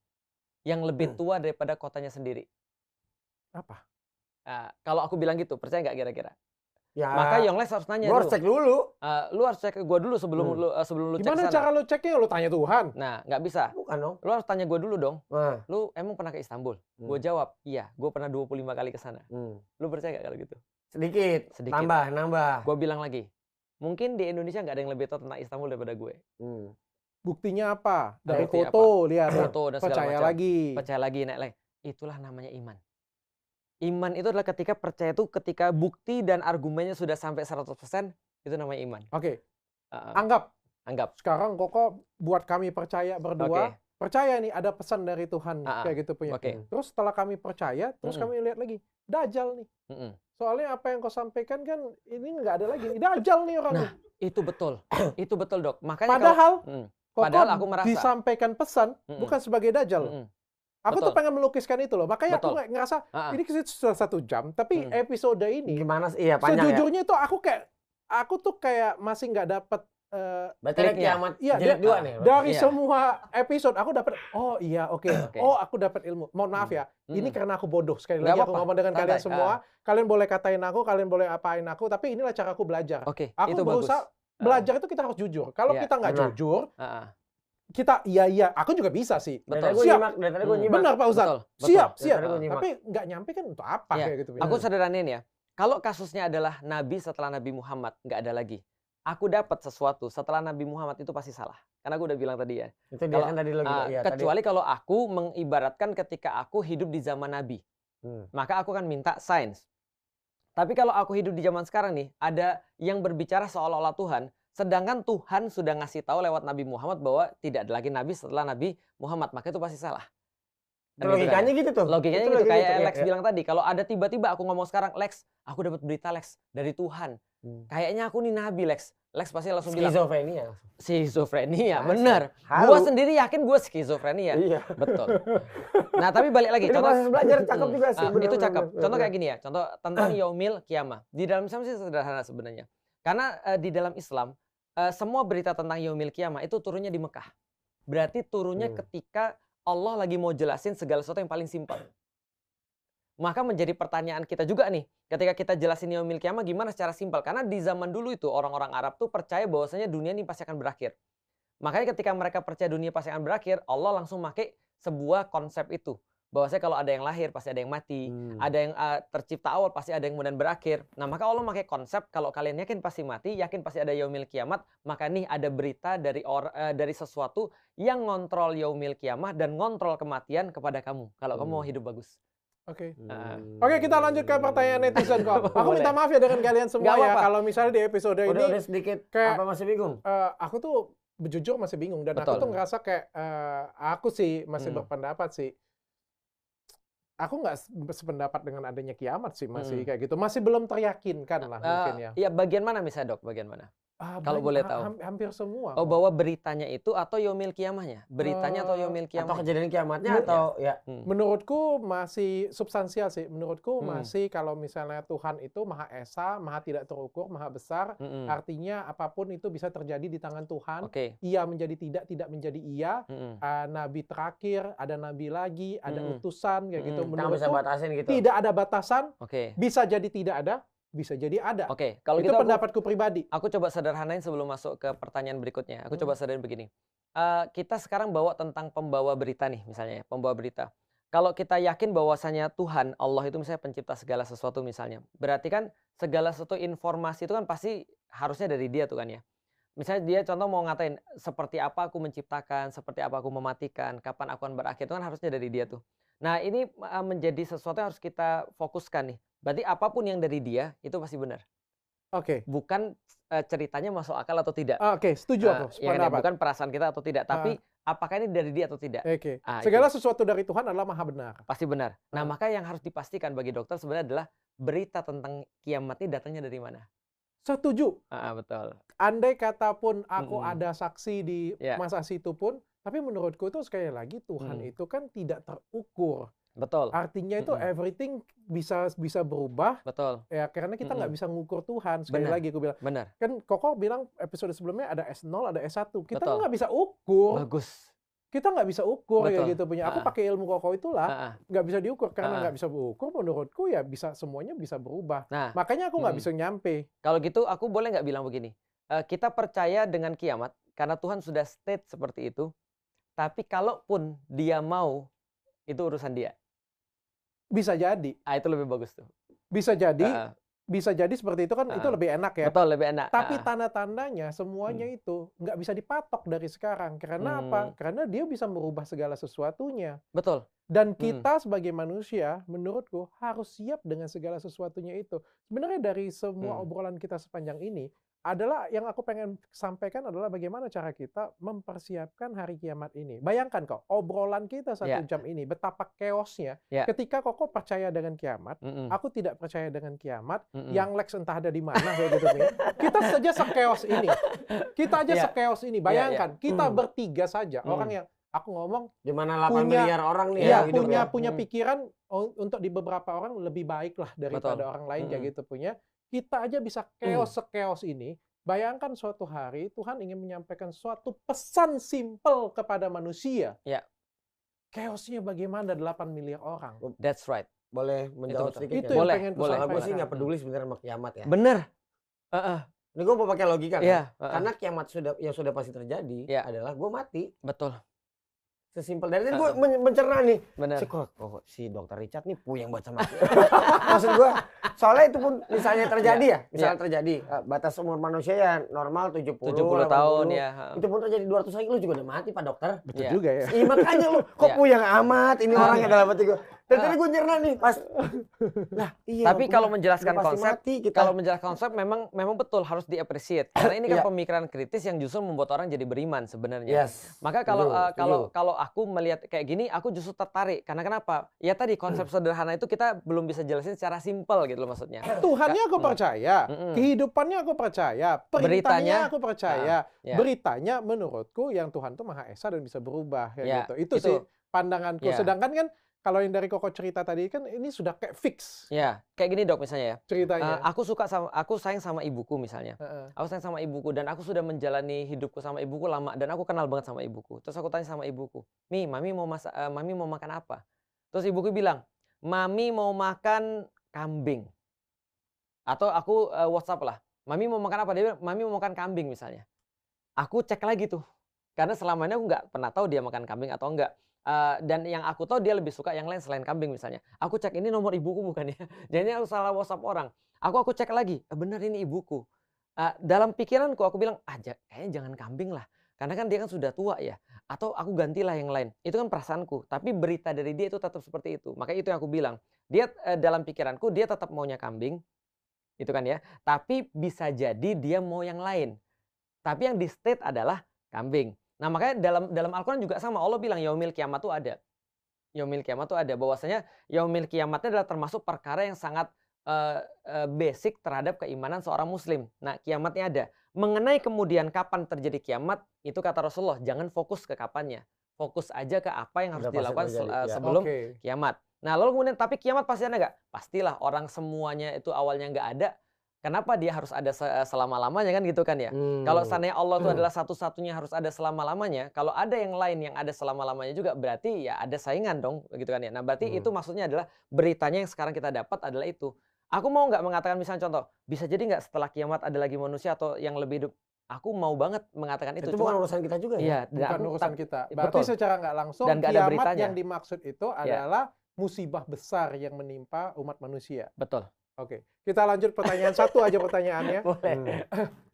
yang lebih tua daripada kotanya sendiri? Apa? Kalau aku bilang gitu, percaya nggak kira-kira? Ya, maka Yongles harus nanya dulu. Harus cek dulu. Lu harus cek gue dulu sebelum lu cek. Gimana cara lu ceknya? Lu tanya Tuhan. Nah, nggak bisa. Bukan dong. Lu harus tanya gue dulu dong. Lu emang pernah ke Istanbul? Gue jawab, iya. Gue pernah 25 kali ke sana. Lu percaya nggak kalau gitu? Sedikit. Nambah. Gue bilang lagi, mungkin di Indonesia nggak ada yang lebih tahu tentang Istanbul daripada gue. Buktinya apa? Dari foto, lihat. Foto dan percaya lagi. Percaya lagi, naik. Itulah namanya iman. Iman itu adalah ketika percaya itu ketika bukti dan argumennya sudah sampai 100%, itu namanya iman. Oke. Anggap. Sekarang Koko buat kami percaya berdua. Percaya nih ada pesan dari Tuhan kayak gitu punya. Terus setelah kami percaya, terus kami lihat lagi. Dajjal nih. Soalnya apa yang kau sampaikan kan ini nggak ada lagi. Dajjal nih orang. Nah, itu betul. Itu betul, Dok. Makanya padahal aku merasa disampaikan pesan bukan sebagai Dajjal. Aku tuh pengen melukiskan itu loh. Makanya aku ngerasa ini sudah 1 jam, tapi episode ini gimana? Iya, panjang. Sejujurnya itu aku tuh kayak masih nggak dapat. Berarti kiamat jilid 2 nih. Dari semua episode aku dapat. Oh iya, oke. Oh, aku dapat ilmu. Mohon maaf ya. Ini karena aku bodoh. Sekali lagi aku ngomong dengan kalian semua. Kalian boleh katain aku, kalian boleh apain aku, tapi inilah cara aku belajar. Aku berusaha belajar itu kita harus jujur. Kalau kita nggak jujur, kita iya aku juga bisa sih. Siap. Benar Pak Ustadz. Siap. Tapi nggak nyampe kan untuk apa kayak gitu. Aku sederhanain ya. Kalau kasusnya adalah Nabi setelah Nabi Muhammad, nggak ada lagi. Aku dapat sesuatu setelah Nabi Muhammad itu pasti salah. Karena aku udah bilang tadi ya. Itu dia kan tadi kecuali kalau aku mengibaratkan ketika aku hidup di zaman Nabi. Maka aku kan minta sains. Tapi kalau aku hidup di zaman sekarang nih, ada yang berbicara seolah-olah Tuhan. Sedangkan Tuhan sudah ngasih tahu lewat Nabi Muhammad bahwa tidak ada lagi Nabi setelah Nabi Muhammad. Maka itu pasti salah. Logikanya gitu tuh. Logikanya gitu. Kayak Lex bilang tadi. Kalau ada tiba-tiba aku ngomong sekarang, Lex, aku dapat berita Lex dari Tuhan. Kayaknya aku nih Nabi Lex. Lex pasti langsung bilang. Skizofrenia, bener. Gue sendiri yakin gue skizofrenia. Iya. Betul. Nah tapi balik lagi. Contoh proses belajar cakep juga sih. Itu cakep. Contoh kayak gini ya. Contoh tentang Yaumil Qiyamah. Di dalam Islam sih sederhana sebenarnya. Karena di dalam Islam, semua berita tentang Yaumil Qiyamah itu turunnya di Mekah. Berarti turunnya ketika Allah lagi mau jelasin segala sesuatu yang paling simpel. Maka menjadi pertanyaan kita juga nih, ketika kita jelasin Yaumil Qiyamah gimana secara simpel. Karena di zaman dulu itu orang-orang Arab tuh percaya bahwasanya dunia ini pasti akan berakhir. Makanya ketika mereka percaya dunia pasti akan berakhir, Allah langsung pakai sebuah konsep itu. Bahwasanya kalau ada yang lahir pasti ada yang mati, ada yang tercipta awal pasti ada yang kemudian berakhir. Nah maka Allah pakai konsep kalau kalian yakin pasti mati, yakin pasti ada Yaumil Qiyamah, maka nih ada berita dari sesuatu yang ngontrol Yaumil Qiyamah dan ngontrol kematian kepada kamu. Kalau kamu mau hidup bagus. Oke, kita lanjut ke pertanyaan netizen kok. Aku minta maaf ya dengan kalian semua ya. Kalau misalnya di episode ini udah sedikit kayak, apa masih bingung? Aku tuh jujur masih bingung dan aku tuh ngerasa kayak aku sih masih berpendapat sih. Aku nggak sependapat dengan adanya kiamat sih, masih kayak gitu. Masih belum teryakinkan lah mungkin ya. Iya, bagian mana misalnya, Dok? Bagian mana? Kalau boleh tahu. Hampir semua. Oh, bahwa beritanya itu atau yaumil kiamahnya? Beritanya atau yaumil kiamah? Atau kejadian kiamatnya atau ya? Menurutku masih substansial sih. Menurutku masih kalau misalnya Tuhan itu Maha Esa, Maha tidak terukur, Maha besar. Artinya apapun itu bisa terjadi di tangan Tuhan. Ia menjadi tidak menjadi iya. Nabi terakhir, ada nabi lagi, ada utusan kayak gitu. Menurutku bisa batasin gitu. Tidak ada batasan. Bisa jadi tidak ada. Bisa jadi ada. Kalau itu gitu pendapatku pribadi. Aku coba sederhanain sebelum masuk ke pertanyaan berikutnya. Aku coba sederhanain begini. Kita sekarang bawa tentang pembawa berita nih, misalnya pembawa berita. Kalau kita yakin bahwasanya Tuhan, Allah itu misalnya pencipta segala sesuatu misalnya. Berarti kan segala sesuatu informasi itu kan pasti harusnya dari dia tuh kan ya. Misalnya dia contoh mau ngatain seperti apa aku menciptakan, seperti apa aku mematikan, kapan aku akan berakhir, itu kan harusnya dari dia tuh. Nah, ini menjadi sesuatu yang harus kita fokuskan nih. Berarti apapun yang dari dia itu pasti benar. Bukan ceritanya masuk akal atau tidak. Setuju aku. Ya, bukan perasaan kita atau tidak, tapi apakah ini dari dia atau tidak. Segala sesuatu dari Tuhan adalah maha benar. Pasti benar. Nah, maka yang harus dipastikan bagi dokter sebenarnya adalah berita tentang kiamat ini datangnya dari mana. Setuju. Betul. Andai kata pun aku ada saksi di masa situ pun, tapi menurutku itu sekali lagi Tuhan itu kan tidak terukur. Betul. Artinya itu everything bisa berubah. Betul. Ya karena kita nggak bisa ngukur Tuhan. Sekali lagi aku bilang. Benar. Kan Koko bilang episode sebelumnya ada S0, ada S1. Kita nggak bisa ukur. Bagus. Kita nggak bisa ukur ya gitu punya. Aku pakai ilmu Koko itulah. Nggak bisa diukur. Karena nggak bisa berukur, menurutku ya bisa semuanya bisa berubah. Makanya aku nggak bisa nyampe. Kalau gitu aku boleh nggak bilang begini. Kita percaya dengan kiamat karena Tuhan sudah state seperti itu. Tapi kalaupun dia mau, itu urusan dia. Bisa jadi. Itu lebih bagus tuh. Bisa jadi. Bisa jadi seperti itu kan, itu lebih enak ya. Betul, lebih enak. Tapi tanda-tandanya semuanya itu nggak bisa dipatok dari sekarang. Karena apa? Karena dia bisa merubah segala sesuatunya. Betul. Dan kita sebagai manusia, menurutku harus siap dengan segala sesuatunya itu. Sebenarnya dari semua obrolan kita sepanjang ini, adalah yang aku pengen sampaikan adalah bagaimana cara kita mempersiapkan hari kiamat ini. Bayangkan kok, obrolan kita 1 jam ini, betapa chaosnya. Ketika Koko percaya dengan kiamat, aku tidak percaya dengan kiamat, yang Lex entah ada di mana, kayak gitu. Kita saja se-chaos ini. Kita aja se-chaos ini. Bayangkan, kita bertiga saja, orang yang aku ngomong di mana 8 miliar orang nih punya pikiran untuk di beberapa orang lebih baik lah daripada orang lain kayak gitu punya. Kita aja bisa chaos ini. Bayangkan suatu hari Tuhan ingin menyampaikan suatu pesan simpel kepada manusia. Chaosnya bagaimana 8 miliar orang. That's right. Boleh menjawab sedikit? Itu yang pengen boleh. Gue sih nggak peduli sebenarnya sama kiamat ya. Bener. Ini gue mau pakai logika kan. Karena kiamat yang sudah pasti terjadi adalah gue mati. Betul. Sesimpel dari itu gue mencerna nih. Benar. Si dokter Richard nih puyeng banget sama aku. Maksud gue, soalnya itu pun misalnya terjadi terjadi. Batas umur manusia ya normal 70 tahun ya. Itu pun terjadi 200 lagi, lu juga udah mati Pak Dokter. Betul juga ya. Iya makanya lu kok puyeng amat ini orangnya dalam hati gue. Dan tadi gue nyerna nih pas. Tapi kalau menjelaskan konsep, memang betul harus di-appreciate. Karena ini kan pemikiran kritis yang justru membuat orang jadi beriman sebenarnya. Maka kalau aku melihat kayak gini, aku justru tertarik. Karena kenapa? Ya tadi konsep sederhana itu kita belum bisa jelasin secara simpel gitu loh maksudnya. Tuhannya aku percaya, kehidupannya aku percaya, perintahnya aku percaya. Beritanya menurutku yang Tuhan tuh Maha Esa dan bisa berubah kayak gitu. Itu sih pandanganku. Sedangkan kan kalau yang dari Koko cerita tadi kan ini sudah kayak fix. Ya, kayak gini Dok misalnya ya. Ceritanya. Aku sayang sama ibuku misalnya. Aku sayang sama ibuku dan aku sudah menjalani hidupku sama ibuku lama dan aku kenal banget sama ibuku. Terus aku tanya sama ibuku, "Mi, mami mau makan apa?" Terus ibuku bilang, "Mami mau makan kambing." Atau aku WhatsApp lah, "Mami mau makan apa?" Dia bilang, "Mami mau makan kambing" misalnya. Aku cek lagi tuh. Karena selama ini aku nggak pernah tahu dia makan kambing atau enggak. Dan yang aku tahu dia lebih suka yang lain selain kambing misalnya. Aku cek ini nomor ibuku bukan ya. Jadi aku salah WhatsApp orang. Aku cek lagi, benar ini ibuku. Dalam pikiranku aku bilang, kayaknya jangan kambing lah. Karena kan dia kan sudah tua ya. Atau aku gantilah yang lain. Itu kan perasaanku. Tapi berita dari dia itu tetap seperti itu. Makanya itu yang aku bilang. Dia dalam pikiranku dia tetap maunya kambing. Itu kan ya. Tapi bisa jadi dia mau yang lain. Tapi yang di state adalah kambing. Nah makanya dalam Al-Quran juga sama. Allah bilang yaumil kiamat itu ada. Yaumil kiamat tuh ada. Bahwasanya yaumil kiamatnya adalah termasuk perkara yang sangat basic terhadap keimanan seorang muslim. Nah, kiamatnya ada. Mengenai kemudian kapan terjadi kiamat, itu kata Rasulullah, jangan fokus ke kapannya. Fokus aja ke apa yang harus dilakukan sebelum kiamat. Nah, lalu kemudian, tapi kiamat pasti ada nggak? Pastilah, orang semuanya itu awalnya nggak ada. Kenapa dia harus ada selama-lamanya kan gitu kan ya? Kalau seandainya Allah itu adalah satu-satunya harus ada selama-lamanya, kalau ada yang lain yang ada selama-lamanya juga, berarti ya ada saingan dong, gitu kan ya. Nah, berarti itu maksudnya adalah beritanya yang sekarang kita dapat adalah itu. Aku mau nggak mengatakan misalnya contoh, bisa jadi nggak setelah kiamat ada lagi manusia atau yang lebih hidup? Aku mau banget mengatakan itu. Itu bukan urusan kita juga ya? Iya, bukan urusan kita. Berarti secara nggak langsung dan kiamat yang dimaksud itu adalah musibah besar yang menimpa umat manusia. Betul. Oke, kita lanjut pertanyaan satu aja pertanyaannya. Boleh.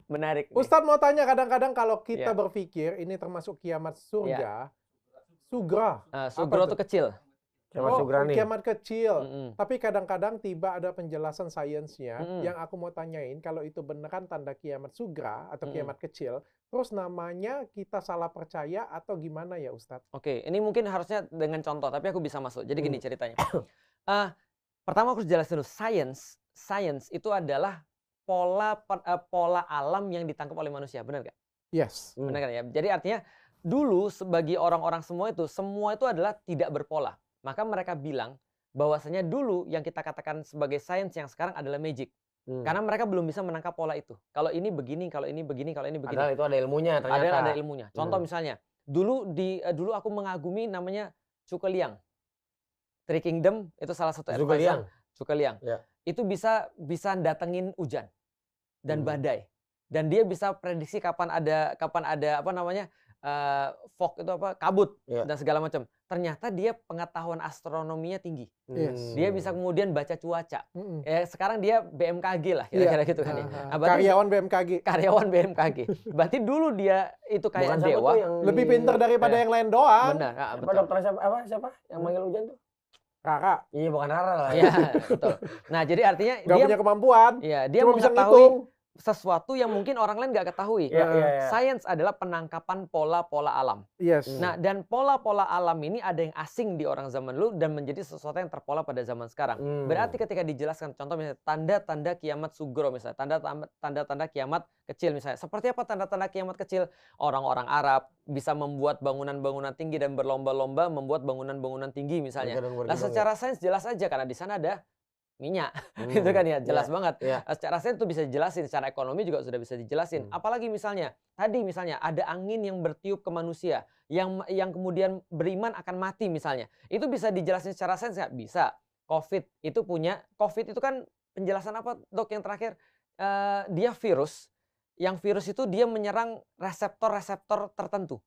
Menarik. Ustadz mau tanya, kadang-kadang kalau kita berpikir ini termasuk kiamat surga, sugra. Sugro itu kecil. Kiamat kecil. Tapi kadang-kadang tiba ada penjelasan sainsnya yang aku mau tanyain, kalau itu beneran tanda kiamat sugra atau kiamat kecil, terus namanya kita salah percaya atau gimana ya Ustadz? Oke, ini mungkin harusnya dengan contoh, tapi aku bisa masuk. Jadi gini ceritanya. Pertama aku harus jelasin dulu, science itu adalah pola alam yang ditangkap oleh manusia, benar nggak? Yes. Benar kan ya? Jadi artinya dulu bagi orang-orang semua itu adalah tidak berpola. Maka mereka bilang bahwasanya dulu yang kita katakan sebagai sains yang sekarang adalah magic. Karena mereka belum bisa menangkap pola itu. Kalau ini begini, kalau ini begini, kalau ini begini. Padahal itu ada ilmunya ternyata. Ada ilmunya. Contoh misalnya, dulu aku mengagumi namanya Cukeliang. Three Kingdom itu salah satu advisor. Cukeliang. Ya. Itu bisa datengin hujan dan badai. Dan dia bisa prediksi kapan ada apa namanya? Fog itu apa? Kabut dan segala macam. Ternyata dia pengetahuan astronominya tinggi. Dia bisa kemudian baca cuaca. Sekarang dia BMKG lah kira-kira gitu kan ya. Karyawan BMKG. Karyawan BMKG. Berarti dulu dia itu kayak dewa. Lebih pintar daripada yang lain doang. Benar. Apa dokter siapa yang manggil hujan tuh? Rara. Iya, bukan Rara lah. Iya, betul. Nah, jadi artinya dia punya kemampuan. Iya, dia mengetahui sesuatu yang mungkin orang lain nggak ketahui. Sains adalah penangkapan pola-pola alam. Yes. Nah, dan pola-pola alam ini ada yang asing di orang zaman dulu dan menjadi sesuatu yang terpola pada zaman sekarang. Berarti ketika dijelaskan, contoh misalnya tanda-tanda kiamat sugro misalnya, tanda-tanda kiamat kecil misalnya. Seperti apa tanda-tanda kiamat kecil? Orang-orang Arab bisa membuat bangunan-bangunan tinggi dan berlomba-lomba membuat bangunan-bangunan tinggi misalnya. Nah, secara sains jelas aja karena di sana ada minyak, itu kan ya jelas banget. Secara sains itu bisa dijelasin, secara ekonomi juga sudah bisa dijelasin. Apalagi misalnya tadi ada angin yang bertiup ke manusia, yang kemudian beriman akan mati misalnya, itu bisa dijelasin secara sains nggak? Bisa. COVID itu kan penjelasan apa dok yang terakhir? Dia virus, yang virus itu dia menyerang reseptor-reseptor tertentu.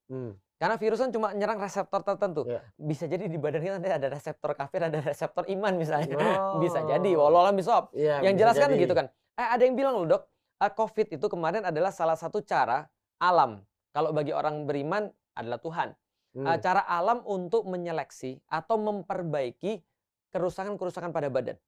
Karena virus kan cuma nyerang reseptor tertentu. Bisa jadi di badan kita nanti ada reseptor kafir, ada reseptor iman misalnya. Bisa jadi, walau alam bisawab. Yang jelas kan gitu kan. Ada yang bilang loh dok, COVID itu kemarin adalah salah satu cara alam. Kalau bagi orang beriman adalah Tuhan. Cara alam untuk menyeleksi atau memperbaiki kerusakan-kerusakan pada badan.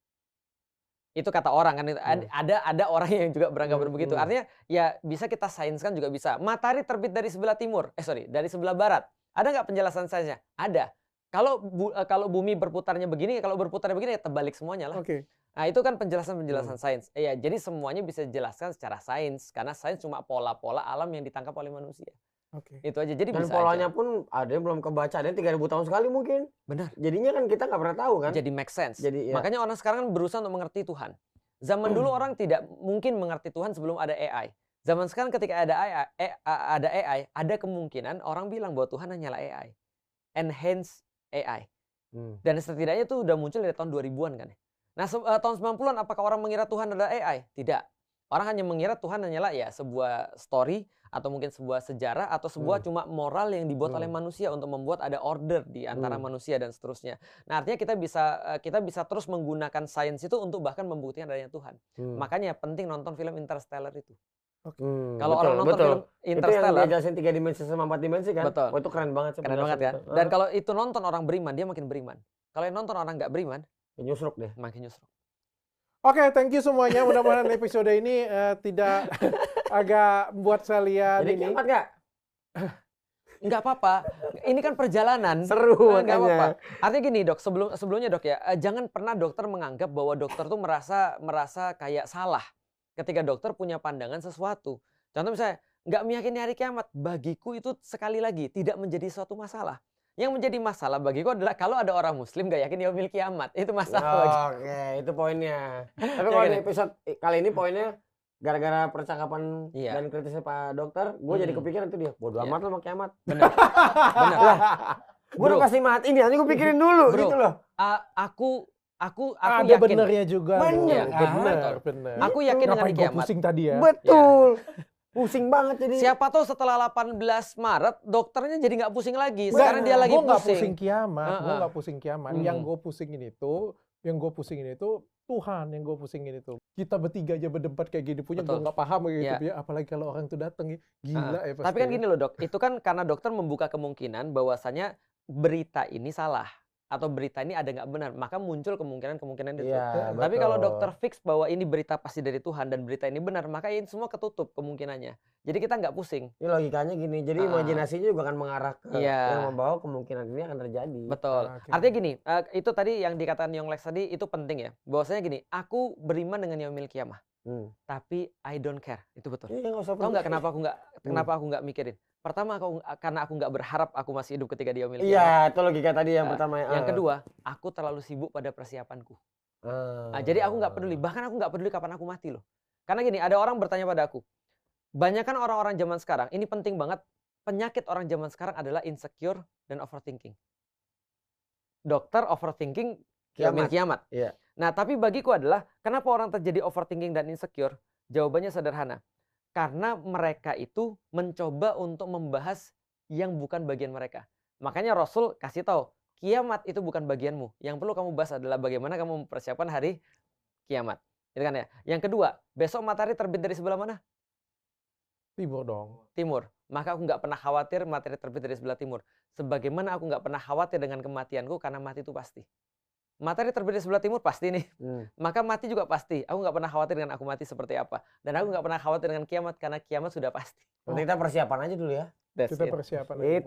Itu kata orang kan, ada orang yang juga beranggapan begitu. Artinya ya bisa kita sainskan juga bisa. Matahari terbit dari sebelah timur, dari sebelah barat. Ada nggak penjelasan sainsnya? Ada. Kalau bumi berputarnya begini, kalau berputarnya begini ya terbalik semuanya lah. Nah itu kan penjelasan sains. Jadi semuanya bisa dijelaskan secara sains karena sains cuma pola-pola alam yang ditangkap oleh manusia. Itu aja. Jadi dan bisa polanya aja. Pun ada yang belum kebaca, ada yang 3.000 tahun sekali mungkin. Benar. Jadinya kan kita nggak pernah tahu kan. Jadi make sense. Makanya orang sekarang kan berusaha untuk mengerti Tuhan. Zaman dulu orang tidak mungkin mengerti Tuhan sebelum ada AI. Zaman sekarang ketika ada AI, ada kemungkinan orang bilang bahwa Tuhan hanyalah AI. Enhance AI. Dan setidaknya itu udah muncul dari tahun 2000-an kan. Nah, tahun 90-an apakah orang mengira Tuhan adalah AI? Tidak. Orang hanya mengira Tuhan hanyalah ya sebuah story atau mungkin sebuah sejarah atau sebuah cuma moral yang dibuat oleh manusia untuk membuat ada order di antara manusia dan seterusnya. Nah, artinya kita bisa terus menggunakan sains itu untuk bahkan membuktikan adanya Tuhan. Makanya penting nonton film Interstellar itu. Kalau orang nonton film Interstellar, itu yang jelasin 3 dimensi sama 4 dimensi kan? Betul. Oh, itu keren banget. Keren banget kan? Dan kalau itu nonton orang beriman, dia makin beriman. Kalau yang nonton orang nggak beriman, nyusruk deh. Makin nyusruk. Oke, thank you semuanya. Mudah-mudahan episode ini tidak agak buat saya lihat jadi ini. kiamat nggak? Nggak apa-apa. Ini kan perjalanan. Seru nggak apa-apa. Artinya gini dok, sebelumnya dok ya, jangan pernah dokter menganggap bahwa dokter tuh merasa kayak salah ketika dokter punya pandangan sesuatu. Contoh misalnya, nggak meyakini hari kiamat, bagiku itu sekali lagi tidak menjadi suatu masalah. Yang menjadi masalah bagiku adalah kalau ada orang muslim nggak yakin yaumil kiamat. Itu masalah. Oke, itu poinnya. Tapi kalau di episode kali ini poinnya gara-gara percakapan dan kritisnya Pak Dokter, gue jadi kepikiran tuh dia, bodo amat lo sama kiamat. Benar. Benar. Gue udah kasih mati ini, nanti gue pikirin dulu gitu loh. Aku ada yakin. benernya juga. Benar. Aku yakin dengan kiamat. Pusing tadi ya. Betul. Pusing banget jadi. Siapa tahu setelah 18 Maret dokternya jadi nggak pusing lagi. Sekarang dia lagi pusing. Gue nggak pusing kiamat. Gue nggak pusing kiamat. Yang gue pusingin itu Tuhan yang gue pusingin itu. Kita bertiga aja berdebat kayak gini punya gue nggak paham gitu ya. Apalagi kalau orang itu datang gila ya. Tapi kan gini loh dok, itu kan karena dokter membuka kemungkinan bahwasanya berita ini salah atau berita ini ada nggak benar, maka muncul kemungkinan itu. Tapi kalau dokter fix bahwa ini berita pasti dari Tuhan dan berita ini benar, maka ini semua ketutup kemungkinannya. Jadi kita nggak pusing. Ini logikanya gini, jadi imajinasinya juga akan mengarah ke yang membawa kemungkinan ini akan terjadi. Betul. Artinya gini, itu tadi yang dikatakan Yonglek tadi itu penting ya. Bahwasanya gini, aku beriman dengan yaumil kiamah. Tapi I don't care. Itu betul. Tahu nggak kenapa aku nggak mikirin? Pertama karena aku nggak berharap aku masih hidup ketika dia milik. Iya, itu logika tadi yang pertama. Yang kedua, aku terlalu sibuk pada persiapanku. Jadi aku nggak peduli. Bahkan aku nggak peduli kapan aku mati loh. Karena gini, ada orang bertanya pada aku. Banyak kan orang-orang zaman sekarang, ini penting banget. Penyakit orang zaman sekarang adalah insecure dan overthinking. Dokter overthinking kiamat. Iya. Nah, tapi bagiku adalah kenapa orang terjadi overthinking dan insecure? Jawabannya sederhana. Karena mereka itu mencoba untuk membahas yang bukan bagian mereka. Makanya Rasul kasih tahu, kiamat itu bukan bagianmu. Yang perlu kamu bahas adalah bagaimana kamu mempersiapkan hari kiamat. Itu kan ya. Yang kedua, besok matahari terbit dari sebelah mana? Timur dong. Timur. Maka aku nggak pernah khawatir matahari terbit dari sebelah timur. Sebagaimana aku nggak pernah khawatir dengan kematianku karena mati itu pasti. Matahari terbit di sebelah timur pasti nih. Maka mati juga pasti. Aku nggak pernah khawatir dengan aku mati seperti apa. Dan aku nggak pernah khawatir dengan kiamat karena kiamat sudah pasti. Kita persiapan aja dulu ya. Kita persiapan aja.